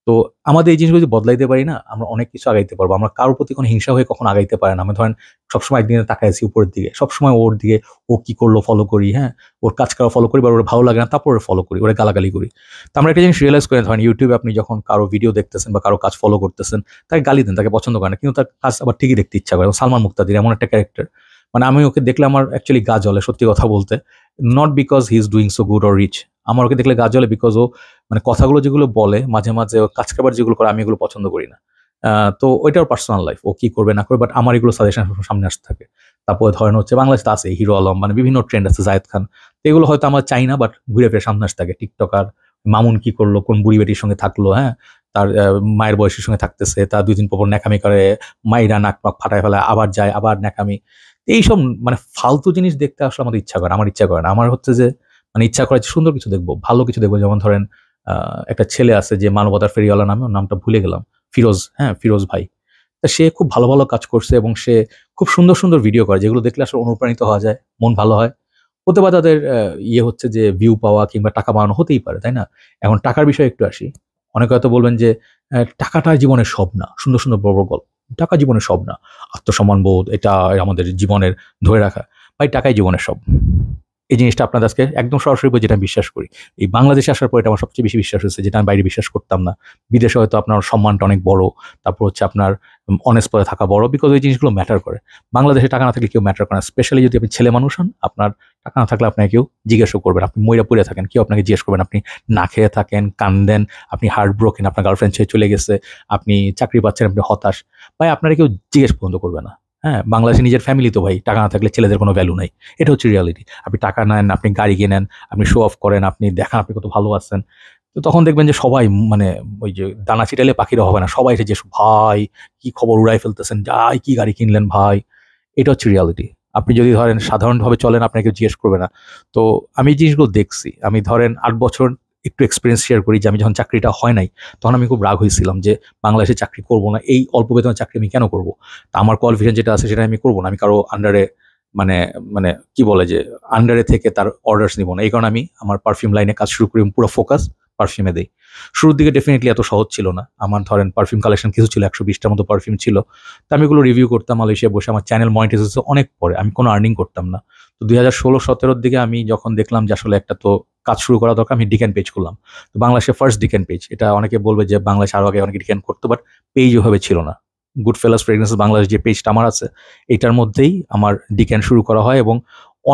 তো আমাদের এই জিনিসগুলো যদি বদলাইতে পারি না, আমরা অনেক কিছু আগাইতে পারবো। আমরা কারোর প্রতি কোনো হিংসা হয়ে কখনো আগাইতে পারে না। আমি ধরেন সবসময় একদিনে তাকাই আছি উপরের দিকে, সবসময় ওর দিকে, ও কি করলো ফলো করি, হ্যাঁ, ওর কাজ করা ফলো করি, বা ওর ভালো লাগে না তারপর ওর ফলো করি, ওরা গালাগালি করি। তো আমরা একটা জিনিস রিয়েলাইজ করি, ধরেন ইউটিউবে আপনি যখন কারো ভিডিও দেখতেছেন বা কারো কাজ ফলো করতেছেন, তাকে গালি দেন, তাকে পছন্দ করেন না, কিন্তু তার কাজ আবার ঠিকই দেখতে ইচ্ছা করে। সালমান মুক্তাদির এমন একটা ক্যারেক্টার, মানে আমি ওকে দেখলে আমার অ্যাকচুয়ালি গা জ্বলে, সত্যি কথা বলতে। Not because he is doing so good or rich, আমার ওকে দেখলে গা জ্বলে বিকজ ও মানে কথাগুলো যেগুলো বলে মাঝে মাঝে, কাজ কারবার যেগুলো করে, আমি এগুলো পছন্দ করি না। তো ওইটার পার্সোনাল লাইফ, ও কি করবে না করবে, বাট আমার এগুলো সাজেশন সামনে আসতে থাকে। তারপরে ধরেন হচ্ছে বাংলাদেশে তো আছে হিরো আলম, মানে বিভিন্ন ট্রেন্ড আছে, জায়েদ খান, তো এগুলো হয়তো আমরা চাই না, বাট ঘুরে ফিরে সামনে আসতে থাকে। টিকটকার মামুন কি করলো, কোন বুড়ি বেটির সঙ্গে থাকলো, হ্যাঁ, তার মায়ের বয়সের সঙ্গে থাকতেছে, তার 2 দিন পর ন্যাকামি করে, মাইরা নাক পাক ফাটায় ফেলায়, আবার যায়, আবার ন্যাকামি। এইসব মানে ফালতু জিনিস দেখতে আসলে আমাদের ইচ্ছা করে, আমার ইচ্ছা করে না। আমার হচ্ছে যে মানে ইচ্ছা করে যে সুন্দর কিছু দেখবো, ভালো কিছু দেখবো। যেমন ধরেন একটা ছেলে আছে যে মানবতার ফেরিওয়ালা নামে, ওর নামটা ভুলে গেলাম, ফিরোজ, হ্যাঁ ফিরোজ ভাই। তা সে খুব ভালো ভালো কাজ করছে এবং সে খুব সুন্দর সুন্দর ভিডিও করে, যেগুলো দেখলে আসলে অনুপ্রাণিত হওয়া যায়, মন ভালো হয়। হতে পারে তাদের ইয়ে হচ্ছে যে ভিউ পাওয়া কিংবা টাকা বানানো, হতেই পারে, তাই না? এখন টাকার বিষয়ে একটু আসি। অনেকে হয়তো বলবেন যে টাকাটা জীবনের সব না, সুন্দর সুন্দর বড় বড় গল্প, টাকা জীবনের সব না, আত্মসম্মান বোধ এটা আমাদের জীবনের ধরে রাখা, ভাই টাকাই জীবনের সব। এই জিনিসটা আপনাদের আজকে একদম সরাসরি যেটা আমি বিশ্বাস করি, এই বাংলাদেশে আসার পর এটা আমার সবচেয়ে বেশি বিশ্বাস হয়েছে, যেটা আমি বাইরে বিশ্বাস করতাম না। বিদেশে হয়তো আপনার সম্মানটা অনেক বড়, তারপর হচ্ছে আপনার অনেস্ট পদে থাকা বড়, বিকজ ওই জিনিসগুলো ম্যাটার করে। বাংলাদেশে টাকা না থাকলে কেউ ম্যাটার করে না, স্পেশালি যদি আপনি ছেলে মানুষ হন, আপনার টাকা না থাকলে আপনাকে কেউ জিজ্ঞাসা করবেন, আপনি মইরা পড়ে থাকেন, কেউ আপনাকে জিজ্ঞেস করবেন, আপনি না খেয়ে থাকেন, কান্দেন, আপনি হার্ট ব্রোকেন, আপনার গার্লফ্রেন্ড ছেড়ে চলে গেছে, আপনি চাকরি পাচ্ছেন, আপনি হতাশ, ভাই আপনারা কেউ জিজ্ঞেস পর্যন্ত করবে না। হ্যাঁ, বাংলাদেশে নিজের ফ্যামিলি তো ভাই, টাকা না থাকলে ছেলেদের কোনো ভ্যালু নাই। এটা হচ্ছে রিয়ালিটি। আপনি টাকা নেন, আপনি গাড়ি কেনেন, আপনি শো অফ করেন, আপনি দেখান আপনি কত ভালো আছেন। তো তখন দেখবেন যে সবাই মানে ওই যে দানা ছিটাইলে পাখিরা হবে না, সবাই এসে যে ভাই কি খবর উড়াই ফেলতেছেন, যাই কি গাড়ি কিনলেন ভাই। এটা হচ্ছে রিয়ালিটি। আপনি যদি ধরেন সাধারণভাবে চলেন, আপনাকে কেউ জিজ্ঞেস করবে না। তো আমি এই জিনিসগুলো দেখছি। আমি ধরেন ৮ বছর একটু এক্সপেরিয়েন্স শেয়ার করি, যে আমি যখন চাকরিটা হয় নাই, তখন আমি খুব রাগ হয়েছিলাম যে বাংলাদেশে চাকরি করব না, এই অল্প বেতনের চাকরি আমি কেন করব? তা আমার কোয়ালিফিকেশন যেটা আছে সেটা আমি করব না, আমি কারো আন্ডারে মানে মানে কি বলে যে আন্ডারে থেকে তার অর্ডারস নিব না। এই কারণে আমি আমার পারফিউম লাইনে কাজ শুরু করি, পুরো ফোকাস পারফিউমে দেই। শুরুর দিকে ডেফিনেটলি এত সহজ ছিল না। আমার ধরেন পারফিউম কালেকশন কিছু ছিল, ১২০টার মতো পারফিউম ছিল। তো আমি এগুলো রিভিউ করতাম মালয়েশিয়া বসে, আমার চ্যানেল মনিটাইজ হচ্ছে অনেক পরে, আমি কোনো আর্নিং করতাম না। তো ২০১৬-১৭ দিকে আমি যখন দেখলাম যে আসলে একটা তো কাজ শুরু করা দরকার, আমি ডিকেন পেজ করলাম। তো বাংলাদেশের ফার্স্ট ডিকেন পেজ, এটা অনেকে বলবে যে বাংলাদেশে আরো আগে অনেকে ডিকেন করতো, বাট পেজ ওভাবে ছিল না। গুড ফেলাস ফ্রেগনেন্স বাংলাদেশ যে পেজটা আমার আছে, এটার মধ্যেই আমার ডিকেন শুরু করা হয় এবং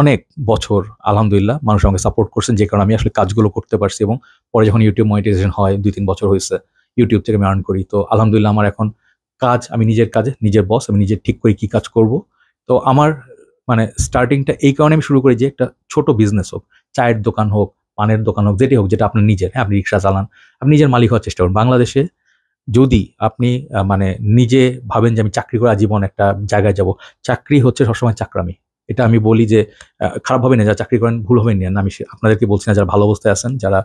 অনেক বছর আলহামদুলিল্লাহ মানুষ আমাকে সাপোর্ট করছেন, যে কারণে আমি আসলে কাজগুলো করতে পারছি। এবং পরে যখন ইউটিউব মনিটাইজেশন হয়, ২-৩ বছর হয়েছে ইউটিউব থেকে আমি আর্ন করি। তো আলহামদুলিল্লাহ আমার এখন কাজ, আমি নিজের কাজে নিজের বস, আমি নিজে ঠিক করি কি কাজ করব। তো আমার মানে স্টার্টিংটা এই কারণে আমি শুরু করি যে একটা ছোট বিজনেস হোক, চায়ের দোকান হোক, পানের দোকান হোক, যেটি হোক, যেটা আপনার নিজের, হ্যাঁ আপনি রিক্সা চালান, আপনি নিজের মালিক হওয়ার চেষ্টা করুন। বাংলাদেশে যদি আপনি মানে নিজে ভাবেন যে আমি চাকরি করে আজীবন একটা জায়গায় যাব, চাকরি হচ্ছে সবসময় চাকরামি। এটা আমি বলি যে খারাপ হবে না, যারা চাকরি করেন ভুল হবে না, আমি আপনাদেরকে বলছি না, যারা ভালো অবস্থায় আছেন, যারা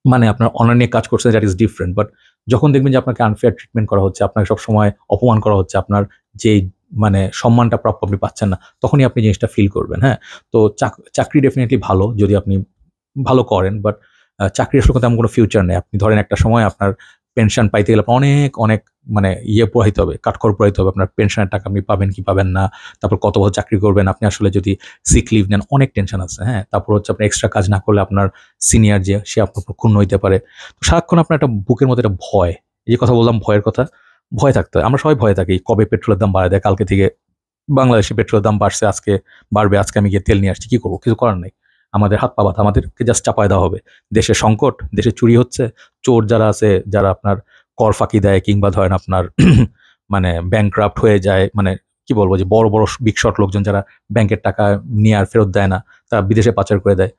মানে আপনার অনলাইন নিয়ে কাজ করছেন, দ্যাট ইজ ডিফারেন্ট। বাট যখন দেখবেন যে আপনাকে আনফেয়ার ট্রিটমেন্ট করা হচ্ছে, আপনাকে সবসময় অপমান করা হচ্ছে, আপনার যে মানে সম্মানটা প্রাপ্য আপনি পাচ্ছেন না, তখনই আপনি জিনিসটা ফিল করবেন। হ্যাঁ, তো চাকরি ডেফিনেটলি ভালো যদি আপনি ভালো করেন, বাট চাকরি আসলে তেমন কোনো ফিউচার নেই। আপনি ধরেন একটা সময় আপনার পেনশন পাইতে গেলে আপনার অনেক অনেক মানে পোহাইতে হবে, কাঠখড় পোহাইতে হবে, আপনার পেনশনের টাকা আপনি পাবেন কি পাবেন না, তারপর কত বছর চাকরি করবেন, আপনি আসলে যদি সিক লিভ নেন, অনেক টেনশন আছে। হ্যাঁ, তারপর হচ্ছে আপনি এক্সট্রা কাজ না করলে আপনার সিনিয়র যে সে আপনার উপর ক্ষুণ্ণ হইতে পারে। তো সারাক্ষণ আপনার একটা বুকের মধ্যে একটা ভয়, এই যে কথা বললাম ভয়ের কথা, ভয় থাকতে হয়। আমরা সবাই ভয়ে থাকি, কবে পেট্রোলের দাম বাড়ায় দেয়, কালকে থেকে বাংলাদেশে পেট্রোলের দাম বাড়ছে, আজকে বাড়বে, আজকে আমি গিয়ে তেল নিয়ে আসছি, কি করবো? কিছু করার নেই। আমাদের হাত পা বাঁধা, আমাদেরকে জাস্ট চাপায় দেওয়া হবে। দেশে সংকট, দেশে চুরি হচ্ছে, চোর যারা আছে, যারা আপনার কর ফাঁকি দেয় কিংবা ধরেন আপনার মানে ব্যাংক্রাফট হয়ে যায়, মানে কি বলবো যে বড় বড় বিগ শট লোকজন যারা ব্যাংকের টাকা নিয়ে আর ফেরত দেয় না, তারা বিদেশে পাচার করে দেয়,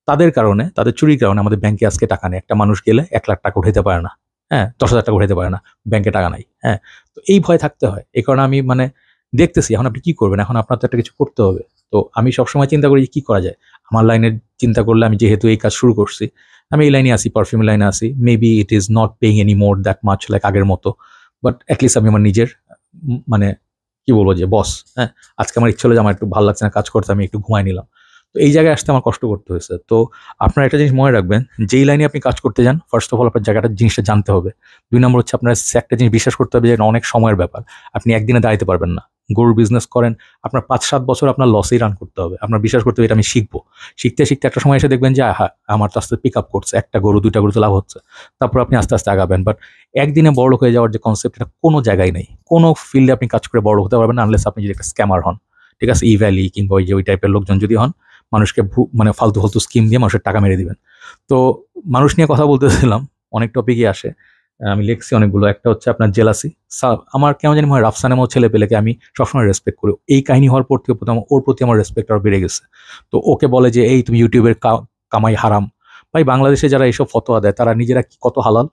তাদের কারণে, তাদের চুরির কারণে আমাদের ব্যাংকে আজকে টাকা নেই। একটা মানুষ গেলে ১,০০,০০০ টাকা উঠাইতে পারে না, হ্যাঁ ১০,০০০ টাকা উঠাইতে পারে না, ব্যাংকে টাকা নাই। হ্যাঁ, তো এই ভয় থাকতে হয়। এই কারণে আমি মানে দেখতেছি এখন আপনি কি করবেন, এখন আপনার তো একটা কিছু করতে হবে। তো আমি সবসময় চিন্তা করি যে কি করা যায়। আমার লাইনের চিন্তা করলে, আমি যেহেতু এই কাজ শুরু করছি, আমি এই লাইনে আসি, পারফিউম লাইনে আসি, maybe it is not paying any more that much like আগের মতো, বাট অ্যাটলিস্ট আমি আমার নিজের মানে কি বলবো যে বস। হ্যাঁ, আজকে আমার ইচ্ছে হলো যে আমার একটু ভালো লাগছে না কাজ করতে, আমি একটু ঘুমাই নিলাম। তো এই জায়গায় আসতে আমার কষ্ট করতে হয়েছে। তো আপনারা একটা জিনিস মনে রাখবেন, যেই লাইনে আপনি কাজ করতে যান, ফার্স্ট অফ অল আপনার জায়গাটা জিনিসটা জানতে হবে। ২ নম্বর হচ্ছে আপনার একটা জিনিস বিশ্বাস করতে হবে যে এটা অনেক সময়ের ব্যাপার। আপনি একদিনে দাঁড়াইতে পারবেন না। গরুর বিজনেস করেন, আপনার ৫-৭ বছর আপনার লসেই রান করতে হবে। আপনার বিশ্বাস করতে হবে এটা আমি শিখবো। শিখতে, শিখতে একটা সময় এসে দেখবেন যে হ্যাঁ, আমার তো আস্তে পিক আপ করছে। ১ টা গরু ২ টা গরুতে লাভ হচ্ছে। তারপর আপনি আস্তে, আস্তে আগাবেন। বাট একদিনে বড়লোক হয়ে যাওয়ার যে কনসেপ্ট, এটা কোনো জায়গায় নেই। কোনো ফিল্ডে আপনি কাজ করে বড়লোক হতে পারবেন না, আনলেস আপনি যদি একটা স্ক্যামার হন। ঠিক আছে? ই-ভ্যালি কিংবা ওই যে ওই টাইপের লোকজন যদি হন, মানুষকে মানে ফালতু স্কিম দিয়ে মানুষের টাকা মেরে দিবেন। তো মানুষ নিয়ে কথা বলতেছিলাম, অনেক টপিকই আসে। আমি লিখছি অনেকগুলো। একটা হচ্ছে আপনার জেলাসি। আমার কেমন জানি মনে হয় রাফসান এমন ছেলে পেলেকে আমি সবসময় রেসপেক্ট করি। এই কাহিনী হওয়ার পর থেকে ওর প্রতি আমার রেসপেক্ট আরো বেড়ে গেছে। তো ওকে বলে যে, "এই তুমি ইউটিউবের কামাই হারাম।" ভাই বাংলাদেশে যারা এসব ফতোয়া দেয় তারা নিজেরা কি কত হালাল,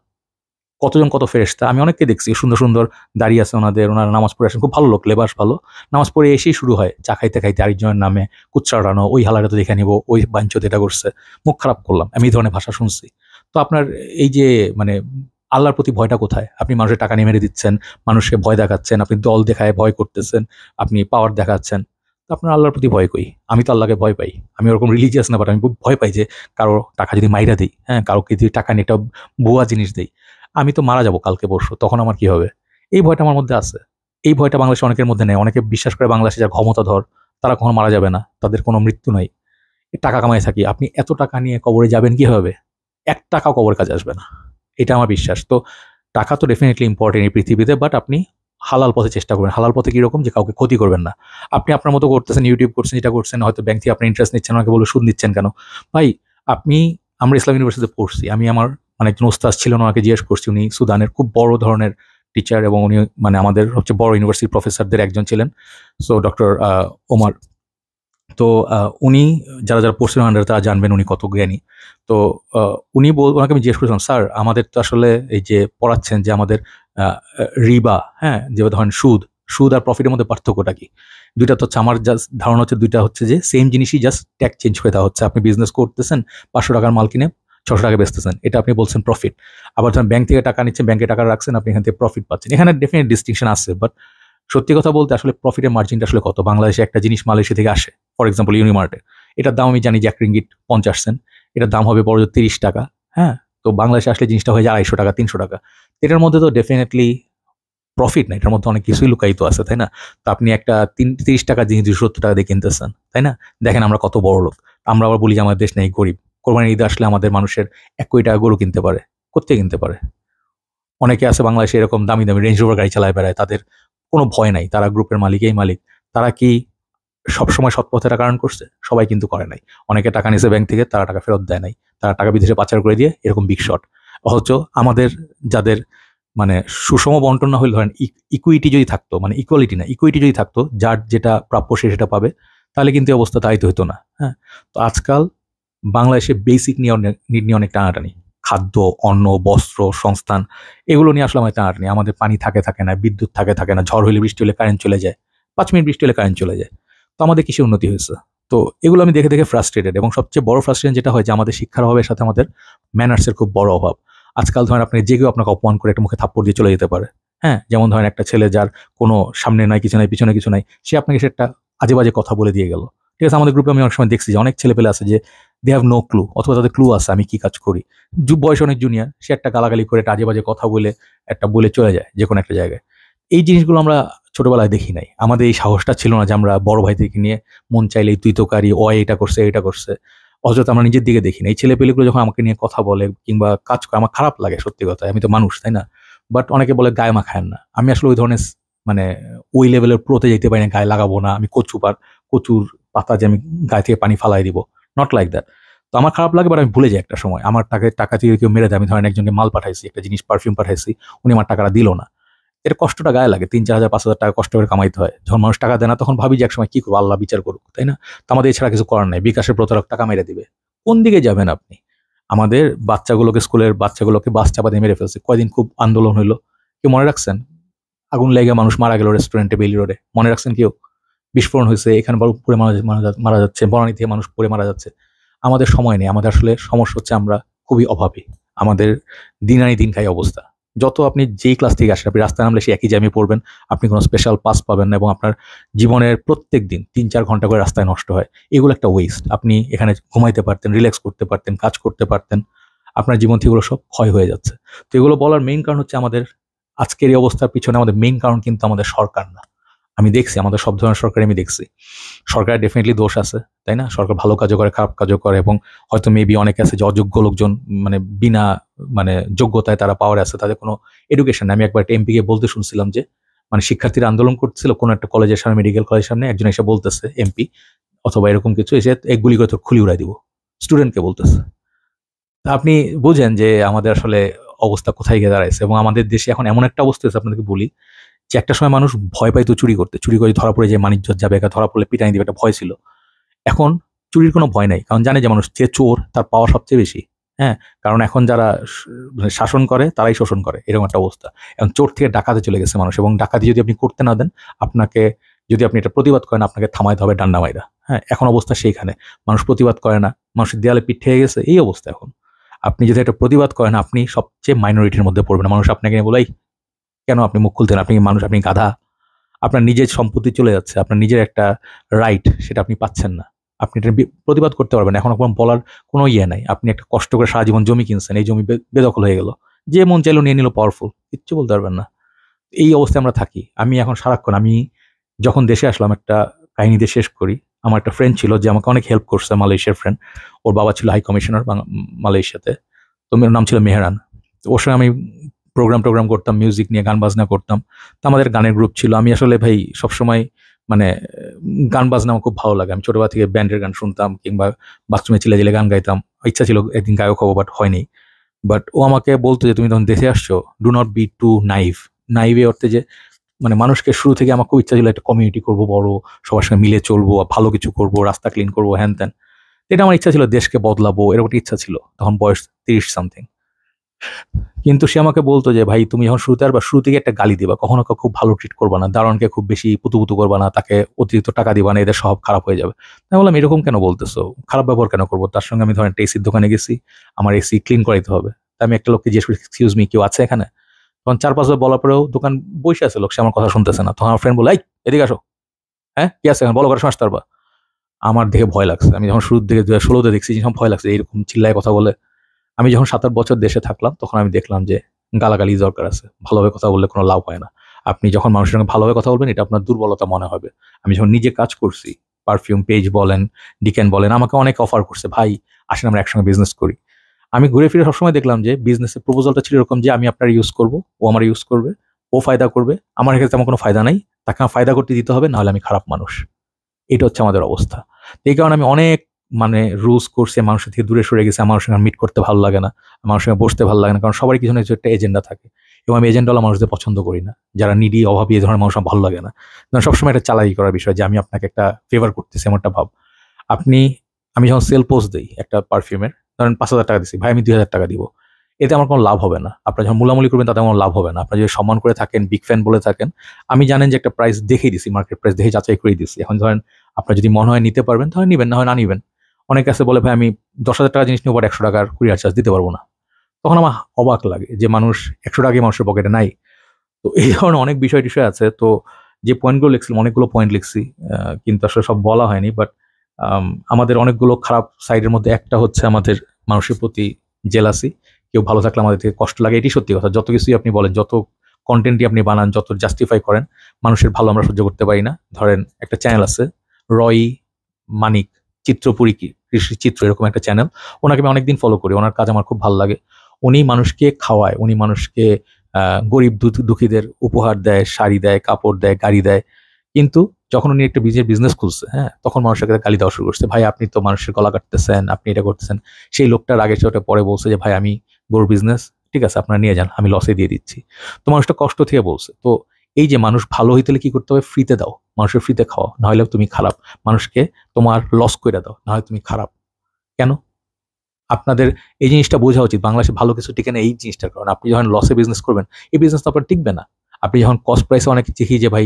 কতজন কত ফেরেশতা। আমি অনেককে দেখছি সুন্দর, সুন্দর দাড়ি আছে ওনারা নামাজ পড়ে আসেন। খুব ভালো লোক, লেবাস ভালো। নামাজ পড়ে এসেই শুরু হয় চা খাইতে, খাইতে আরেকজনের নামে কুচ্চা উড়ানো, ওই হালাটা তো দেখে নিবো, ওই বাঞ্চোত এটা করছে। মুখ খারাপ করলাম। আমি এই ধরনের ভাষা শুনছি। তো আপনার এই যে মানে আল্লাহর প্রতি ভয়টা কোথায়? আপনি মানুষের টাকা নিয়ে মেরে দিচ্ছেন, মানুষকে ভয় দেখাচ্ছেন, আপনি দল দেখায় ভয় করতেছেন, আপনি পাওয়ার দেখাচ্ছেন। তো আপনার আল্লাহর প্রতি ভয় কই? আমি তো আল্লাহকে ভয় পাই। আমি ওরকম রিলিজিয়াস না, বাট আমি খুব ভয় পাই যে কারো টাকা যদি মাইরা দেই, হ্যাঁ? কাউকে যদি টাকা নিয়ে একটা ভুয়া জিনিস দেই, আমি তো মারা যাবো কালকে পরশু, তখন আমার কি হবে? এই ভয়টা আমার মধ্যে আছে। এই ভয়টা বাংলাদেশে অনেকের মধ্যে নেই। অনেকে বিশ্বাস করে বাংলাদেশে যারা ক্ষমতাধর তারা কখনো মারা যাবে না। তাদের কোনো মৃত্যু নাই। টাকা কামাই থাকি। আপনি এত টাকা নিয়ে কবরে যাবেন কিভাবে? ৳১ কবরের কাজে আসবে না। এটা আমার বিশ্বাস। তো টাকা তো ডেফিনিটলি ইম্পোর্টেন্ট এই পৃথিবীতে, বাট আপনি হালাল পথে চেষ্টা করবেন। হালাল পথে কিরকম? যে কাউকে ক্ষতি করবেন না। আপনি আপনার মতো করতেছেন, ইউটিউব করছেন, এটা করছেন, হয়তো ব্যাংক থেকে আপনি ইন্টারেস্ট নিচ্ছেন, আমাকে বলল সুদ নিচ্ছেন কেন? ভাই আপনি আমরা ইসলাম ইউনিভার্সিটিতে পড়ছি। আমি আমার মানে একজন ওস্তাদ ছিলেন, ওনাকে জিজ্ঞেস করছি। উনি সুদানের খুব বড় ধরনের টিচার এবং উনি মানে আমাদের হচ্ছে বড় ইউনিভার্সিটির প্রফেসরদের একজন ছিলেন। So doctor Omar. তো উনি যারা পড়ছিলেন আন্ডারে তারা জানবেন উনি কত জ্ঞানী। তো ওনাকে আমি জিজ্ঞেস করেছিলাম, "স্যার আমাদের তো আসলে এই যে পড়াচ্ছেন যে আমাদের আ আ রিবা, হ্যাঁ? যে ধরেন সুদ আর প্রফিটের মধ্যে পার্থক্যটা কি?" ২ টা তো হচ্ছে আমার জাস্ট ধারণা হচ্ছে ২ টা হচ্ছে যে সেম জিনিসই জাস্ট ট্যাগ চেঞ্জ করে দেওয়া হচ্ছে। আপনি বিজনেস করতেছেন, ৳৫০০ র মাল কিনে ৳৬০০ বেচতেছেন। এটা আপনি বলছেন প্রফিট। আবার ধরেন ব্যাংক থেকে টাকা নিচ্ছেন, ব্যাংকে টাকা রাখছেন, আপনি এখান থেকে প্রফিট পাচ্ছেন। এখানে ডেফিনিট ডিস্টিংশন আছে, বাট সত্যি কথা বলতে আসলে প্রফিটের মার্জিনটা আসলে কত? বাংলাদেশে একটা জিনিস মালয়েশিয়া থেকে আসে। ফর এক্সাম্পল ইউনিমার্টে। এটার দাম আমি জানি যে ৳১ ৫০ সেন্ট। এটার দাম হবে বড়জোর ৳৩০, হ্যাঁ? তো বাংলাদেশে আসলে জিনিসটা হয়ে যায় ৳২৫০, ৳৩০০। এটার মধ্যে তো ডেফিনিটলি প্রফিট না। এটার মধ্যে অনেক কিছুই লুকায়িত আছে, তাই না? তো আপনি একটা ৳৩০ জিনিস ৳২৭০ দিয়ে কিনতেছেন, তাই না? দেখেন আমরা কত বড়লোক। আমরা আবার বলি যে আমাদের দেশ নাকি গরিব। কোরবানির ঈদে আসলে আমাদের মানুষের ৳১,০০,০০,০০০ গরু কিনতে পারে। কোত্থেকে কিনতে পারে? অনেকে আছে বাংলাদেশে এরকম দামি, দামি রেঞ্জ রোভার গাড়ি চালায় বেড়ায়। তাদের কোনো ভয় নাই। তারা গ্রুপের মালিকই মালিক। তারা কি সবসময় সৎ পথে টাকা আর্ন করছে? সবাই কিন্তু করে নাই। অনেকে টাকা নিছে ব্যাংক থেকে, তারা টাকা ফেরত দেয় নাই। তারা টাকা বিদেশে পাচার করে দিয়ে এরকম বিগ শট। অথচ আমাদের যাদের মানে সুষম বন্টন না হইলে ধরেন ইকুইটি যদি থাকতো, মানে ইকুয়ালিটি না, ইকুইটি যদি থাকতো, যার যেটা প্রাপ্য সে সেটা পাবে, তাহলে কিন্তু এই অবস্থা তাইতো হইতো না। হ্যাঁ? তো আজকাল বাংলাদেশে বেসিক নিড নিয়ে অনেক টানাটানি। খাদ্য, অন্ন, বস্ত্র, সংস্থান এগুলো নিয়ে আসলে আমাদের টানাটানি। আমাদের পানি থাকে না, বিদ্যুৎ থাকে না, ঝড় হইলে বৃষ্টি হলে কারেন্ট চলে যায়। ৫ মিনিট বৃষ্টি হলে কারেন্ট চলে যায়। তো আমাদের কিসে উন্নতি হয়েছে? তো এগুলো আমি দেখে, দেখে ফ্রাস্ট্রেটেড, এবং সবচেয়ে বড় ফ্রাস্ট্রেশন যেটা হয় যে আমাদের শিক্ষার অভাবের সাথে আমাদের ম্যানার্স এর খুব বড় অভাব। আজকাল ধরেন আপনি যে কেউ আপনাকে অপমান করে একটা মুখে থাপ্পড় দিয়ে চলে যেতে পারে। হ্যাঁ? যেমন ধরেন একটা ছেলে যার কোনো সামনে নাই, কিছু নাই, পিছনে কিছু নাই। সে আপনাকে এসে একটা আজে-বাজে কথা বলে দিয়ে গেল। ঠিক আছে? আমাদের গ্রুপে আমি অনেক সময় দেখছি যে অনেক ছেলেপেলে আছে যে they have no clue, অথবা তাদের ক্লু আছে আমি কি কাজ করি। বয়সে অনেক জুনিয়র, সে একটা গালাগালি করে একটা আজে-বাজে কথা বলে বলে চলে যায় যেকোনো একটা জায়গায়। এই জিনিসগুলো আমরা ছোটবেলায় দেখি নাই। আমাদের এই সাহসটা ছিল না যে আমরা বড় ভাইদেরকে নিয়ে মন চাইলেই তুই তোকারি, ও এটা করছে, এটা করছে। অযথা আমরা নিজের দিকে দেখি না। এই ছেলেপেলেগুলো যখন আমাকে নিয়ে কথা বলে কিংবা কাজ করে আমার খারাপ লাগে সত্যি কথা। আমি তো মানুষ, তাই না? বাট অনেকে বলে গায়ে মাখায়েন না। আমি আসলে ওই ধরনের মানে ওই লেভেলের প্রোতে যাইতে পারি না, গায়ে লাগাবো না। আমি কচুর পাতা যে আমি গায়ে থেকে পানি ফালাই দিব। Not like that. তো আমার খারাপ লাগে, বাট আমি ভুলে যাই একটা সময়। আমার টাকা দিয়ে কেউ মেরে দেয়। আমি ধরেন একজনকে মাল পাঠাইছি, একটা জিনিস পারফিউম পাঠাইছি। উনি আমার টাকাটা দিল না। এর কষ্টটা গায়ে লাগে। ৩,০০০, ৪,০০০, ৫,০০০ কষ্ট করে কামাইতে হয়। যখন মানুষ টাকা দেয় না তখন ভাবি যে একসময় কি করব? আল্লাহ বিচার করুক, তাই না? তো আমাদের এছাড়া কিছু করার নাই। বিকাশের প্রতারক টাকা মেরে দিবে। কোন দিকে যাবেন আপনি? আমাদের স্কুলের বাচ্চাগুলোকে বাস চাপা দিয়ে মেরে ফেলছে। কয়দিন খুব আন্দোলন হইলো। কেউ মনে রাখছেন? আগুন লেগে মানুষ মারা গেল রেস্টুরেন্টে বেইলি রোডে। মনে রাখছেন কেউ? বিস্ফোরণ হইছে, এখানে পুড়ে মারা যাচ্ছে। বনানী থেকে মানুষ পুড়ে মারা যাচ্ছে। আমাদের সময় নেই। আমাদের আসলে সমস্যা হচ্ছে আমরা খুবই অভাবী। আমাদের দিন আনি দিন খাই অবস্থা। যত আপনি যেই ক্লাস থেকে আসেন, আপনি রাস্তায় নামলে সেই একই জ্যামে পড়বেন। আপনি কোনো স্পেশাল পাস পাবেন না, এবং আপনার জীবনের প্রত্যেক দিন ৩-৪ ঘন্টা করে রাস্তায় নষ্ট হয়। এগুলো একটা ওয়েস্ট। আপনি এখানে ঘুমাইতে পারতেন, রিল্যাক্স করতে পারতেন, কাজ করতে পারতেন। আপনার জীবন থেকে এগুলো সব ক্ষয় হয়ে যাচ্ছে। তো এগুলো বলার মেইন কারণ হচ্ছে আমাদের আজকের এই অবস্থার পিছনে আমাদের মেইন কারণ কিন্তু আমাদের সরকার না। আমি দেখছি আমাদের সব ধরনের সরকারই আমি দেখছি। সরকারের ডেফিনিটলি দোষ আছে, তাই না? সরকার ভালো কাজও করে, খারাপ কাজও করে, এবং হয়তো মেবি অনেকে আছে যে অযোগ্য লোকজন, মানে বিনা মানে যোগ্যতায় তারা পাওয়ারে আছে, তাদের কোনো এডুকেশন নাই। আমি একবার একটা এমপিকে বলতে শুনছিলাম যে মানে শিক্ষার্থীরা আন্দোলন করছিল কোনো একটা কলেজের সামনে, মেডিকেল কলেজের সামনে, একজন এসে বলতেছে এমপি অথবা এরকম কিছু, এসে এক গুলি করে তোর খুলি উড়াই দিব। স্টুডেন্টকে বলতেছে। তা আপনি বুঝেন যে আমাদের আসলে অবস্থা কোথায় গিয়ে দাঁড়াইছে। এবং আমাদের দেশে এখন এমন একটা অবস্থা হয়েছে, আপনাদেরকে বলি যে একটা সময় মানুষ ভয় পাইতো চুরি করতে, চুরি করে ধরা পড়ে যে মানিজ্জত যাবে, ধরা পড়লে পিটানি দিবে, একটা ভয় ছিল। এখন চুরির কোনো ভয় নাই, কারণ জানে যে মানুষ যে চোর তার পাওয়ার সবচেয়ে বেশি। হ্যাঁ, কারণ এখন যারা শাসন করে তারাই শোষণ করে, এরকম একটা অবস্থা। এখন চোর থেকে ডাকাতে চলে গেছে মানুষ, এবং ডাকাতি যদি আপনি করতে না দেন, আপনাকে যদি আপনি এটা প্রতিবাদ করেন, আপনাকে থামাইতে হবে ডান্ডা মাইরা। হ্যাঁ, এখন অবস্থা সেইখানে, মানুষ প্রতিবাদ করে না, মানুষের দেয়ালে পিঠ থেকে গেছে, এই অবস্থা এখন। আপনি যদি একটা প্রতিবাদ করেন, আপনি সবচেয়ে মাইনরিটির মধ্যে পড়বেন। মানুষ আপনাকে বলে কেন আপনি মুখ খুলতেন, আপনি মানুষ, আপনি গাধা, আপনার নিজের সম্পত্তি চলে যাচ্ছে, আপনার নিজের একটা রাইট সেটা আপনি পাচ্ছেন না, আপনি এটা প্রতিবাদ করতে পারবেন, এখন আপনার বলার কোনো ইয়ে নাই। আপনি একটা কষ্ট করে সারা জীবন জমি কিনছেন, এই জমি বেদখল হয়ে গেল, যে মন চাইলো নিয়ে নিল, পাওয়ারফুল, কিচ্ছু বলতে পারবেন না। এই অবস্থায় আমরা থাকি। আমি এখন সারাক্ষণ, আমি যখন দেশে আসলাম, একটা কাহিনী দিয়ে শেষ করি। আমার একটা ফ্রেন্ড ছিল যে আমাকে অনেক হেল্প করছে, মালয়েশিয়ার ফ্রেন্ড। ওর বাবা ছিল হাই কমিশনার মালয়েশিয়াতে, তো ওর নাম ছিল মেহরান। তো ওর সঙ্গে আমি প্রোগ্রাম করতাম, মিউজিক নিয়ে গান বাজনা করতাম। তো আমাদের গানের গ্রুপ ছিল। আমি আসলে ভাই সবসময় মানে গান বাজনা আমার খুব ভালো লাগে। আমি ছোটবেলা থেকে ব্যান্ডের গান শুনতাম, কিংবা বাথরুমে চিলে চিলে গান গাইতাম। ইচ্ছা ছিল একদিন গায়ক হবো, বাট হয়নি। বাট ও আমাকে বলতো যে তুমি তখন দেশে আসছো, do not be too naive. নাইভে অর্থে যে মানে মানুষকে শুরু থেকে আমার খুব ইচ্ছা ছিল একটা কমিউনিটি করবো বড়, সবার সঙ্গে মিলে চলবো, ভালো কিছু করবো, রাস্তা ক্লিন করবো, হ্যান ত্যান। এটা আমার ইচ্ছা ছিল, দেশকে বদলাবো, এরকম একটা ইচ্ছা ছিল। তখন বয়স 30 সামথিং। কিন্তু সে আমাকে বলতো যে ভাই তুমি যখন শুরুতে আসবা, শুরু থেকে একটা গালি দিবা, কখনো খুব ভালো ট্রিট করবা না, দারোয়ানকে খুব বেশি পুতু করবা না, তাকে অতিরিক্ত টাকা দিবা না, এদের সব খারাপ হয়ে যাবে। আমি বললাম এরকম কেন বলতেছো, খারাপ ব্যবহার কেন করবো? তার সঙ্গে আমি ধরেন একটা এসির দোকানে গেছি, আমার এসি ক্লিন করাইতে হবে। আমি একটা লোককে জিজ্ঞেস করি, এক্সকিউজ মি, কেউ আছে এখানে? তখন 4-5 বার বলার পরেও দোকান বসে আছে লোক, সে আমার কথা শুনতেছে না। তখন আমার ফ্রেন্ড বলে, এই এদিকে আসো, হ্যাঁ কি আছে এখানে, বলো, করে আসতে পারবা? আমার দেখে ভয় লাগছে। আমি যখন শুরুর দিকে 2016-তে দেখছি, যখন ভয় লাগছে এরকম চিল্লায় কথা বলে। আমি যখন 7-8 বছর দেশে থাকলাম, তখন আমি দেখলাম যে গালাগালি দরকার আছে, ভালোভাবে কথা বললে কোনো লাভ হয় না। আপনি যখন মানুষের সঙ্গে ভালোভাবে কথা বলবেন, এটা আপনার দুর্বলতা মনে হবে। আমি যখন নিজে কাজ করছি, পারফিউম পেজ বলেন, ডিকেন বলেন, আমাকে অনেক অফার করছে, ভাই আসেন আমরা একসঙ্গে বিজনেস করি। আমি ঘুরে ফিরে সবসময় দেখলাম যে বিজনেসের প্রপোজালটা ছিল এরকম যে আমি আপনার ইউজ করব, ও আমার ইউজ করবে, ও ফায়দা করবে, আমার কাছে তেমন কোনো ফায়দা নাই, তাকে আমার ফায়দা করতে দিতে হবে, নাহলে আমি খারাপ মানুষ। এটা হচ্ছে আমাদের অবস্থা। তো এই কারণে আমি অনেক মানে রুলস করছি, মানুষের থেকে দূরে সরে গেছি। আমার সঙ্গে মিট করতে ভালো লাগে না, আমার সঙ্গে বসতে ভালো লাগে না, কারণ সবারই কিছু না কিছু একটা এজেন্ডা থাকে, এবং আমি এজেন্ডাওয়ালা মানুষদের পছন্দ করি না। যারা নিডি, অভাবী, এই ধরনের মানুষ আমার ভালো লাগে না। কারণ সবসময় একটা চালাকি করার বিষয় যে আমি আপনাকে একটা ফেভার করতেছি, এমন একটা ভাব। আপনি, আমি যখন সেল পোস্ট দিই একটা পারফিউমের, ধরেন 5,000 টাকা দিচ্ছি, ভাই আমি 2,000 টাকা দিব, এতে আমার কোনো লাভ হবে না। আপনারা যখন মূলামূলি করবেন, তাতে আমার লাভ হবে না। আপনারা যদি সম্মান করে থাকেন, বিগ ফ্যান বলে থাকেন, আমি জানেন যে একটা প্রাইস দেখেই দিছি, মার্কেট প্রাইস দেখে যাচাই করে দিছি। এখন ধরেন আপনার যদি মনে হয় নিতে পারবেন, তাহলে নিবেন, না হয় না নিবেন। অনেকে আছে বলে ভাই আমি 10,000 টাকা জিনিস নিয়ে 100 টাকার কুরিয়ার চার্জ দিতে পারবো না। তখন আমার অবাক লাগে যে মানুষ 100 টাকাই মানুষের পকেটে নাই। তো এই ধরনের অনেক বিষয় আছে। তো যে পয়েন্টগুলো লিখছিলাম, অনেকগুলো পয়েন্ট লিখছি, কিন্তু আসলে সব বলা হয়নি। বাট আমাদের অনেকগুলো খারাপ সাইডের মধ্যে একটা হচ্ছে আমাদের মানুষের প্রতি জেলাসি। কেউ ভালো থাকলে আমাদের থেকে কষ্ট লাগে, এটি সত্যি কথা। যত কিছুই আপনি বলেন, যত কন্টেন্টই আপনি বানান, যত জাস্টিফাই করেন, মানুষের ভালো আমরা সহ্য করতে পারি না। ধরেন একটা চ্যানেল আছে, রয় মানিক চিত্রপুরী, কৃষি চিত্র, এরকম একটা চ্যানেল। ওনাকে আমি অনেকদিন ফলো করি, ওনার কাজ আমার খুব ভালো লাগে। উনি মানুষকে খাওয়ায়, উনি মানুষকে গরিব দুঃখীদের উপহার দেয়, শাড়ি দেয়, কাপড় দেয়, গাড়ি দেয়। কিন্তু যখন উনি একটা বিজনেস খুলছে, হ্যাঁ, তখন মানুষের কাছে গালি দেওয়া শুরু করছে, ভাই আপনি তো মানুষের গলা কাটতেছেন, আপনি এটা করতেছেন। সেই লোকটার আগে সে ওটা পরে বলছে যে ভাই আমি গরুর বিজনেস, ঠিক আছে আপনারা নিয়ে যান, আমি লসে দিয়ে দিচ্ছি। তো মানুষটা কষ্ট থেকে বলছে। তো এই যে মানুষ ভালো হইতে হলে কি করতে হবে, ফ্রিতে দাও, মানুষের ফ্রিতে খাওয়া, নাহলে তুমি খারাপ। মানুষকে তোমার লস করে দাও, নাহলে তুমি খারাপ। কেন? আপনাদের এই জিনিসটা বোঝা উচিত। বাংলাদেশে ভালো কিছু টিকে না এই জিনিসটার কারণে। আপনি যখন লসে বিজনেস করবেন, এই বিজনেস তো আপনার টিকবে না। আপনি যখন কস্ট প্রাইসে অনেক দেখি যে ভাই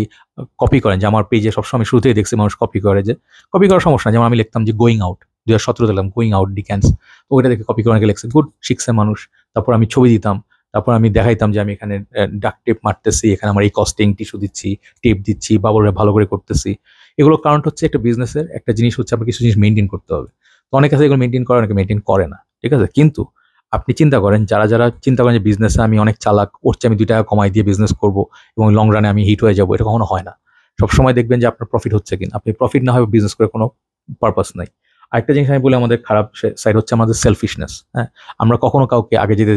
কপি করেন, যে আমার পেজে সবসময় শুরুতেই দেখছি মানুষ কপি করে, যে কপি করার সমস্যা না। যেমন আমি লিখতাম যে গোয়িং আউট, 2017 দেখলাম গোয়িং আউট ডিক্যান্স, তো ওইটা দেখে কপি করে অনেকে লিখছে, গুড, শিখছে মানুষ। তারপর আমি ছবি দিতাম, তারপর আমি দেখাইতাম যে আমি এখানে ডাক টেপ মারতেছি, এখানে আমার এই কস্টিং টিস্যু দিচ্ছি, টেপ দিচ্ছি, বাবলরে ভালো করে করতেছি। এগুলোর কারণ হচ্ছে একটা বিজনেসের একটা জিনিস হচ্ছে আপনার কিছু জিনিস মেনটেন করতে হবে। তো অনেক আছে এগুলো মেনটেন করে, অনেকে মেনটেন করে না, ঠিক আছে। কিন্তু আপনি চিন্তা করেন, যারা চিন্তা করেন যে বিজনেসে আমি অনেক চালাক, ওর চেয়ে আমি 2 টাকা কমাই দিয়ে বিজনেস করবো এবং লং রানে আমি হিট হয়ে যাবো, এটা কখনো হয় না। সবসময় দেখবেন যে আপনার প্রফিট হচ্ছে কিনা। আপনি প্রফিট না হয় বিজনেস করে কোনো পারপাস নাই। আরেকটা জিনিস আমি বলি, আমাদের খারাপ সাইড হচ্ছে আমাদের সেলফিশনেস। হ্যাঁ, আমরা কখনো কাউকে আগে যেতে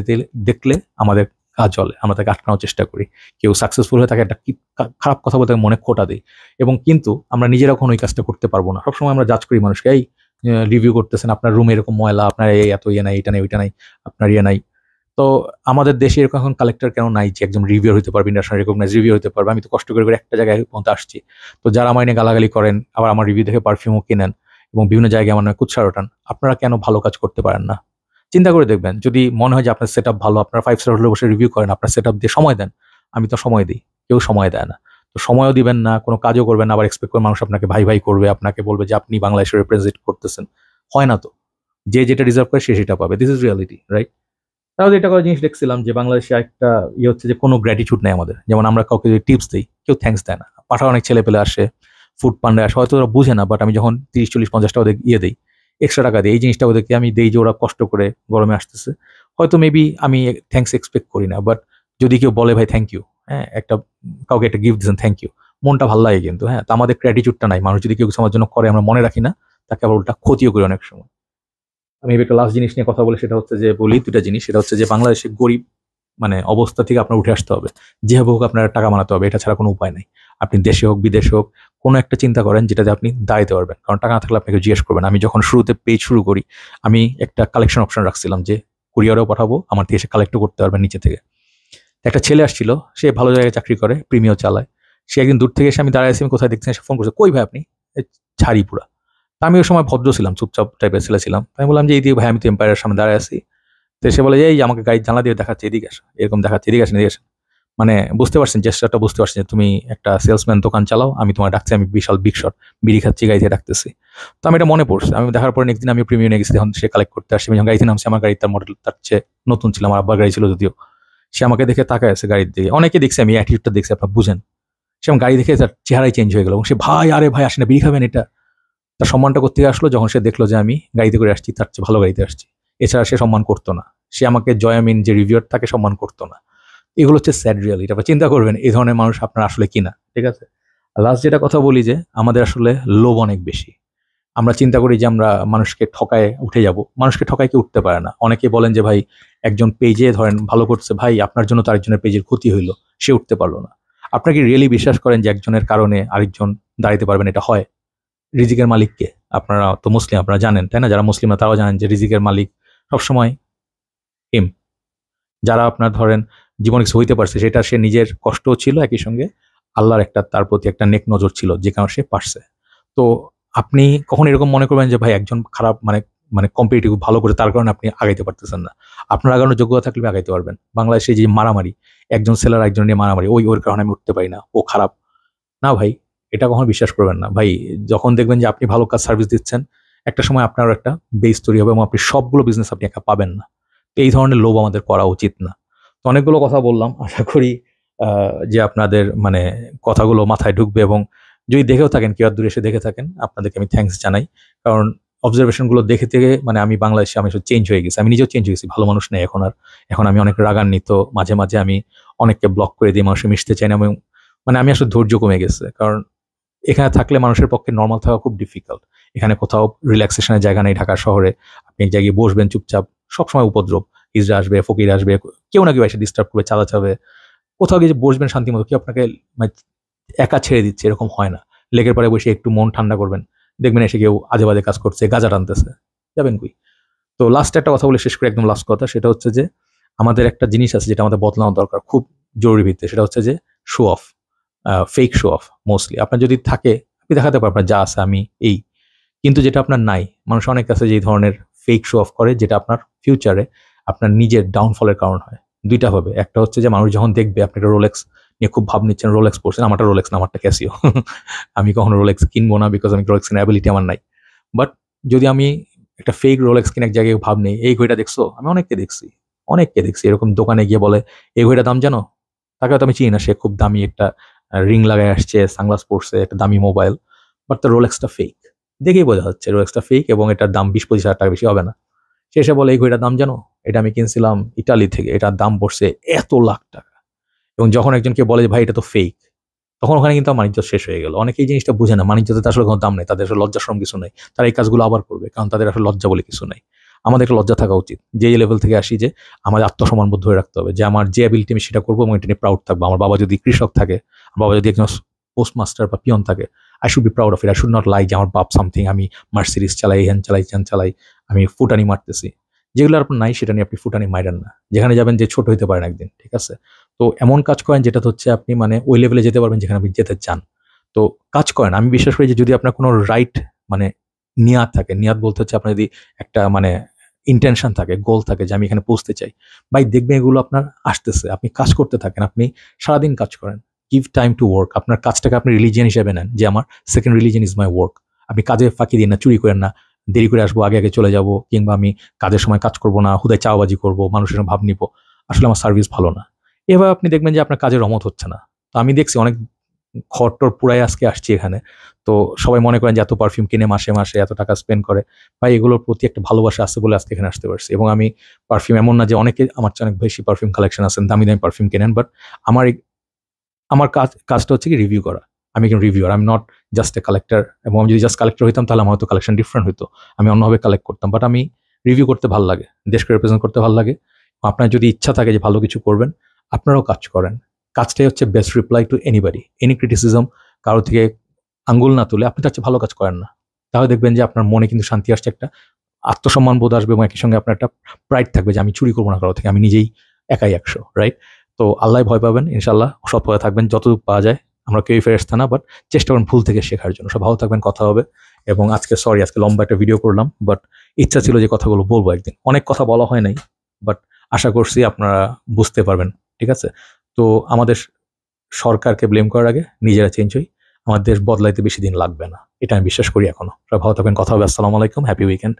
দেখলে আমাদের কাজ চলে, আমরা তাকে আটকানোর চেষ্টা করি। কেউ সাকসেসফুল হয়ে তাকে একটা খারাপ কথা বলতে মনে খোটা দিই। এবং কিন্তু আমরা নিজেরা কখনো ওই কাজটা করতে পারবো না। সবসময় আমরা জাজ করি মানুষকে, এই রিভিউ করতেছেন, আপনার রুমে এরকম ময়লা, আপনার এই এত ইয়ে নাই, এটা নাই, ওইটা নাই, আপনার ইয়ে নাই। তো আমাদের দেশে এরকম এখন কালেক্টর কেন নাই যে একজন রিভিউয়ার হতে পারবে, ইন্টারন্যাশনাল রিকগনাইজ রিভিউ হতে পারবে? আমি তো কষ্ট করে একটা জায়গায় পর্যন্ত আসছি। তো যারা আমার নিয়ে গালাগালি করেন, আবার আমার রিভিউ দেখে পারফিউমও কেনেন এবং বিভিন্ন জায়গায় আমার নামে কুৎসা রটান, আপনারা কেন ভালো কাজ করতে পারেন না? চিন্তা করে দেখবেন, যদি মনে হয় যে আপনার সেটআপ ভালো, আপনারা 5 স্টার হোটেলে বসে রিভিউ করেন, আপনার সেটআপ দিয়ে সময় দেন। আমি তো সময় দিই, কেউ সময় দেয় না। তো সময়ও দিবেন না, কোনো কাজও করবেন না, আবার এক্সপেক্ট করে মানুষ আপনাকে ভাই, ভাই করবে, আপনাকে বলবে যে আপনি বাংলাদেশে রিপ্রেজেন্ট করতেছেন। হয় না তো। যে যেটা ডিজার্ভ করে সে সেটা পাবে। This is reality, right? তাহলে এটা করা জিনিস দেখছিলাম যে বাংলাদেশে একটা হচ্ছে যে কোনো গ্র্যাটিটিউড নেই আমাদের। যেমন আমরা কাউকে যদি টিপস দেই, কেউ থ্যাঙ্কস দেয় না। পাঠায় অনেক ছেলেপেলে আসে, ফুড পান্ডায় আসে, হয়তো ওরা বুঝে না, বাট আমি যখন 30, 40, 50 টাকা ওদের দেই, এক্সট্রা টাকা দিই, এই জিনিসটা ওদেরকে আমি দেই যে ওরা কষ্ট করে গরমে আসতেছে। হয়তো মেবি আমি থ্যাঙ্কস এক্সপেক্ট করি না, বাট যদি কেউ বলে ভাই থ্যাংক ইউ, হ্যাঁ, কাউকে একটা গিফট দিয়েছেন থ্যাংক ইউ, মনটা ভালো লাগে কিন্তু, হ্যাঁ। তো আমাদের গ্র্যাটিটিউডটা নাই। মানুষ যদি কেউ কিছু আমার জন্য করে আমরা মনে রাখি না, তাকে আবার উল্টা ক্ষতিও করি অনেক সময়। আমি একটা লাস্ট জিনিস নিয়ে কথা বলি, সেটা হচ্ছে যে বলি দুটা জিনিস। সেটা হচ্ছে যে বাংলাদেশে গরিব মানে অবস্থা থেকে আপনার উঠে আসতে হবে, যেভাবে হোক আপনার টাকা বানাতে হবে, এটা ছাড়া কোনো উপায় নাই। আপনি দেশে হোক বিদেশে হোক, কোনো একটা চিন্তা করেন যেটাতে আপনি দাঁড়াইতে পারবেন, কারণ টাকা না থাকলে আপনাকে জিজ্ঞেস করবেন। আমি যখন শুরুতে পেজ শুরু করি, আমি একটা কালেকশন অপশন রাখছিলাম যে কুরিয়ারেও পাঠাবো, আমার থেকে এসে কালেক্টও করতে পারবেন নিচে থেকে। একটা ছেলে আসছিল, সে ভালো জায়গায় চাকরি করে, প্রিমিও চালায়। সে একদিন দূর থেকে এসে, আমি দাঁড়ায় আছি, আমি কোথায় দেখছেন, সে ফোন করছে, কই ভাই আপনি? ছাড়ি পুরা। তা আমি ওই সময় ভদ্র ছিলাম, চুপচাপ টাইপের ছেলে ছিলাম। আমি বললাম যে এই দিয়ে ভাই, আমি তো এম্পায়ারের সামনে দাঁড়ায় আছি। তো সে বলে যে এই আমাকে গাড়ির জানলা দিয়ে দেখাচ্ছে, এদিকে আসো, এরকম দেখাচ্ছে, এদিকে আসেন, এদিকে আসেন। মানে বুঝতে পারছেন, চেষ্টাটা বুঝতে পারছেন যে তুমি একটা সেলসম্যান, দোকান চালাও, আমি তোমার ডাকছি, আমি বিশাল বিগ শট, বিড়ি খাচ্ছি, গাড়িতে ডাকতেছি। তো আমি এটা মনে পড়ছে। আমি দেখার পরে নেক্সট দিন আমি প্রিমিয়াম নিয়ে গেছি, যখন সে কালেক্ট করতে আসছে, আমি যখন গাড়িতে নামছি, আমার গাড়ি তার মডেল তার চেয়ে নতুন ছিল, আমার আব্বার গাড়ি ছিল যদিও। সে আমাকে দেখে তাকায় আছে গাড়ির দিকে, অনেকে দেখছে, আমি অ্যাটিটিউডটা দেখছি, আপনার বুঝেন। সে আমার গাড়ি দেখে তার চেহারাই চেঞ্জ হয়ে গেল, এবং সে ভাই, আরে ভাই আসেন না, বিড়ি খাবেন, এটা। তার সম্মানটা করতে আসলো যখন সে দেখলো যে আমি গাড়িতে করে আসছি, তার চেয়ে ভালো গাড়িতে আসছি। এছাড়া সে সম্মান করতো না। সে আমাকে জয়ামিন যে রিভিউয়ার, তাকে সম্মান করতো না। এগুলো হচ্ছে স্যাড রিয়ালিটি। আপনি চিন্তা করবেন এই ধরনের মানুষ আপনার আসলে কিনা, ঠিক আছে? লাস্ট যেটা কথা বলি, যে আমাদের আসলে লোভ অনেক বেশি। আমরা চিন্তা করি যে আমরা মানুষকে ঠকায় উঠে যাব। মানুষকে ঠকায় কেউ উঠতে পারে না। অনেকে বলেন যে ভাই, একজন পেজে ধরেন ভালো করছে, ভাই আপনার জন্য তো আরেকজনের পেজের ক্ষতি হইলো, সে উঠতে পারলো না। আপনার কি রিয়েলি বিশ্বাস করেন যে একজনের কারণে আরেকজন দাঁড়াইতে পারবেন? এটা হয়? রিজিকের মালিককে, আপনারা তো মুসলিম, আপনারা জানেন তাই না? যারা মুসলিম না তারাও জানেন যে রিজিকের মালিক সবসময় হিম। যারা আপনার ধরেন জীবনে কিছু হইতে পারছে, সেটা সে নিজের কষ্টও ছিল, একই সঙ্গে আল্লাহর একটা তার প্রতি একটা নেক নজর ছিল, যে কারণে সে পারছে। তো আপনি কখন এরকম মনে করবেন যে ভাই একজন খারাপ মানে মানে কম্পিটিটিভ ভালো করে, তার কারণে আপনি আগাইতে পারতেছেন না? আপনার আগানোর যোগ্যতা থাকলে আগাইতে পারবেন। বাংলাদেশে যে মারামারি, একজন সেলার একজন নিয়ে মারামারি, ওর কারণে আমি উঠতে পারি না, ও খারাপ। না ভাই, এটা কখনো বিশ্বাস করবেন না ভাই। যখন দেখবেন যে আপনি ভালো কাজ সার্ভিস দিচ্ছেন, একটা সময় আপনারও একটা বেস তৈরি হবে, এবং আপনি সবগুলো বিজনেস আপনি একা পাবেন না। এই ধরনের লোভ আমাদের করা উচিত না। তো অনেকগুলো কথা বললাম, আশা করি যে আপনাদের মানে কথাগুলো মাথায় ঢুকবে, এবং যদি দেখেও থাকেন, কেউ আর দূরে এসে দেখে থাকেন, আপনাদেরকে আমি থ্যাঙ্কস জানাই। কারণ অবজারভেশনগুলো দেখে থেকে মানে আমি বাংলাদেশে আমি চেঞ্জ হয়ে গেছি, আমি নিজেও চেঞ্জ হয়ে গেছি, ভালো মানুষ নেই এখন আর। এখন আমি অনেক রাগান্বিত, মাঝে মাঝে আমি অনেককে ব্লক করে দিই, মানুষের মিশতে চাই না, এবং মানে আমি আসলে ধৈর্য কমে গেছে। কারণ এখানে থাকলে মানুষের পক্ষে নর্মাল থাকা খুব ডিফিকাল্ট। এখানে কোথাও রিল্যাক্সেশনের জায়গা নেই ঢাকা শহরে। আপনি এক জায়গায় বসবেন চুপচাপ, সবসময় উপদ্রব। হিজড়া আসবে, ফকির আসবে, কেউ না কেউ এসে ডিস্টার্ব করবে, চালাচাবে। কোথাও গিয়ে যে বসবেন শান্তি মতো, কেউ আপনাকে মানে একা ছেড়ে দিচ্ছে, এরকম হয় না। লেকের পরে বসে একটু মন ঠান্ডা করবেন, দেখবেন এসে কেউ আজে বাজে কাজ করছে, গাঁজা টানতেছে, যাবেন কই? তো লাস্ট একটা কথা বলে শেষ করে, একদম লাস্ট কথা, সেটা হচ্ছে যে আমাদের একটা জিনিস আছে যেটা আমাদের বদলানো দরকার খুব জরুরি ভিত্তিতে, সেটা হচ্ছে যে show off, fake show off. Mostly আপনার যদি থাকে, আপনি দেখাতে পারবেন যা আছে আমি এই, কিন্তু যেটা আপনার নাই, মানুষ অনেক আছে যে এই ধরনের ফেক শো অফ করে, যেটা আপনার ফিউচারে আপনার নিজের ডাউনফলের কারণ হয়। দুইটা হবে, একটা হচ্ছে যে মানুষ যখন দেখবে আপনি একটা রোলেক্স নিয়ে খুব ভাব নিচ্ছেন, রোলেক্স পড়ছেন, আমারটা রোলেক্স না, আমারটা ক্যাসিও। আমি কখনো রোলেক্স কিনবো না, বিকজ আমি রোলেক্স কেনার অ্যাবিলিটি আমার নাই। বাট যদি আমি একটা ফেক রোলেক্স কিনে এক জায়গায় ভাব নেই, এই ঘড়িটা দেখছো, আমি অনেককে দেখছি এরকম দোকানে গিয়ে বলে এই ঘড়িটার দাম জানো, তাকে হয়তো আমি চিনি না, সে খুব দামি একটা রিং লাগায় আসছে, সানগ্লাস পরছে, একটা দামি মোবাইল, বাট তার রোলেক্সটা ফেক। দেখেই বোঝা যাচ্ছে রোলেক্সটা ফেক, এবং এটার দাম 20-25 হাজার টাকা বেশি হবে না। সে এসে বলে এই ঘড়িটার দাম জানো, এটা আমি কিনছিলাম ইটালি থেকে, এটার দাম পড়ছে এত লাখ টাকা। এবং যখন একজনকে বলে যে ভাই এটা তো ফেক, তখন ওখানে কিন্তু আমার ইজ্জত শেষ হয়ে গেল। অনেকে এই জিনিসটা বুঝে না, ইজ্জতের আসলে কোনো দাম নেই, তাদের আসলে লজ্জা শরম কিছু নেই, তারা এই কাজগুলো আবার করবে, কারণ তাদের আসলে লজ্জা বলে কিছু নেই। আমাদের একটা লজ্জা থাকা উচিত, যে এই লেভেল থেকে আসি যে আমাদের আত্মসম্মান বোধ ধরে রাখতে হবে, যে আমার যে অ্যাবিলিটি আমি সেটা করবো, এবং এটা নিয়ে প্রাউড থাকবো। আমার বাবা যদি কৃষক থাকে, আমার বাবা যদি একজন পোস্টমাস্টার বা পিয়ন থাকে, I should be proud of it. I should not লাই যে আমার বাপ সামথিং, আমি মার্সিডিজ চালাই, হ্যান চালাই, চ্যান চালাই, আমি ফুটানি মারতেছি। যেগুলো আপনার নাই সেটা নিয়ে আপনি ফুটানি মাইরেন না। যেখানে যাবেন যে ছোট হইতে পারেন একদিন, ঠিক আছে? তো এমন কাজ করেন যেটাতে হচ্ছে আপনি মানে ওই লেভেলে যেতে পারবেন যেখানে আপনি যেতে চান। তো কাজ করেন। আমি বিশ্বাস করি যে যদি আপনার কোনো রাইট মানে নিয়াত থাকে, নিয়াত বলতে হচ্ছে আপনার যদি একটা মানে ইনটেনশন থাকে, গোল থাকে যে আমি এখানে পৌঁছতে চাই। ভাই দেখবেন এগুলো আপনার আসতেছে। আপনি কাজ করতে থাকেন। আপনি সারাদিন কাজ করেন। Give time to work. আপনার কাজটাকে আপনি রিলিজিয়ন হিসেবে নেন যে আমার second religion is my work. আপনি কাজে ফাঁকি দিন না, চুরি করেন না, দেরি করে আসবো, আগে চলে যাব, কিংবা আমি কাজের সময় কাজ করব না, হুদায় চাওয়াবাজি করব, মানুষের ভাব নিব। আসলে আমার সার্ভিস ভালো না। এভাবে আপনি দেখবেন যে আপনার কাজের রমত হচ্ছে না। তো আমি দেখছি অনেক ঘর-টর পুড়াই আজকে আসছি এখানে। তো সবাই মনে করেন যে এত পারফিউম কিনে মাসে, মাসে এত টাকা স্পেন্ড করে। ভাই এগুলোর প্রতি একটা ভালোবাসা আছে বলে আজকে এখানে আসতে পারছি। এবং আমি পারফিউম এমন না যে অনেকে আমার চেয়ে অনেক বেশি পারফিউম কালেকশন আছেন, দামি, দামি পারফিউম কেনেন। বাট আমার আমার কাজটা হচ্ছে কি রিভিউ করা। আমি একজন রিভিউয়ার। আমি নট জাস্ট এ কালেক্টর। এবং আমি যদি জাস্ট কালেক্টর হইতাম তাহলে আমার হয়তো কালেকশন ডিফারেন্ট হইতো। আমি অন্যভাবে কালেক্ট করতাম। বাট আমি রিভিউ করতে ভাল লাগে। দেশকে রিপ্রেজেন্ট করতে ভাল লাগে। আপনার যদি ইচ্ছা থাকে যে ভালো কিছু করবেন, আপনারাও কাজ করেন। কাজটাই হচ্ছে best reply to anybody. Any criticism কারো থেকে আঙ্গুল না তুলে আপনি তার চেয়ে ভালো কাজ করেন না। তাহলে দেখবেন যে আপনার মনে কিন্তু শান্তি আসছে, একটা আত্মসম্মান বোধ আসবে এবং একই সঙ্গে আপনার একটা প্রাইড থাকবে যে আমি চুরি করব না কারো থেকে। আমি নিজেই একাই ১০০, রাইট? তো আল্লাহই ভয় পাবেন ইনশাআল্লাহ। সৎ পথে থাকবেন যতটুকু পাওয়া যায়। আমরা কেউই ফেরেশতা না, বাট চেষ্টা করুন ভুল থেকে শেখার জন্য। সব ভালো থাকবেন, কথা হবে। এবং আজকে সরি আজকে লম্বা একটা ভিডিও করলাম, বাট ইচ্ছা ছিল যে কথাগুলো বলবো একদিন। অনেক কথা বলা হয় নাই, বাট আশা করছি আপনারা বুঝতে পারবেন। ঠিক আছে? তো আমাদের সরকারকে ব্লেম করার আগে নিজেরা চেঞ্জ হই। আমার দেশ বদলাইতে বেশি দিন লাগবে না। এটা আমি বিশ্বাস করি এখনো। সবাই ভালো থাকবেন, কথা হবে। আসসালামু আলাইকুম, হ্যাপি উইকেন্ড।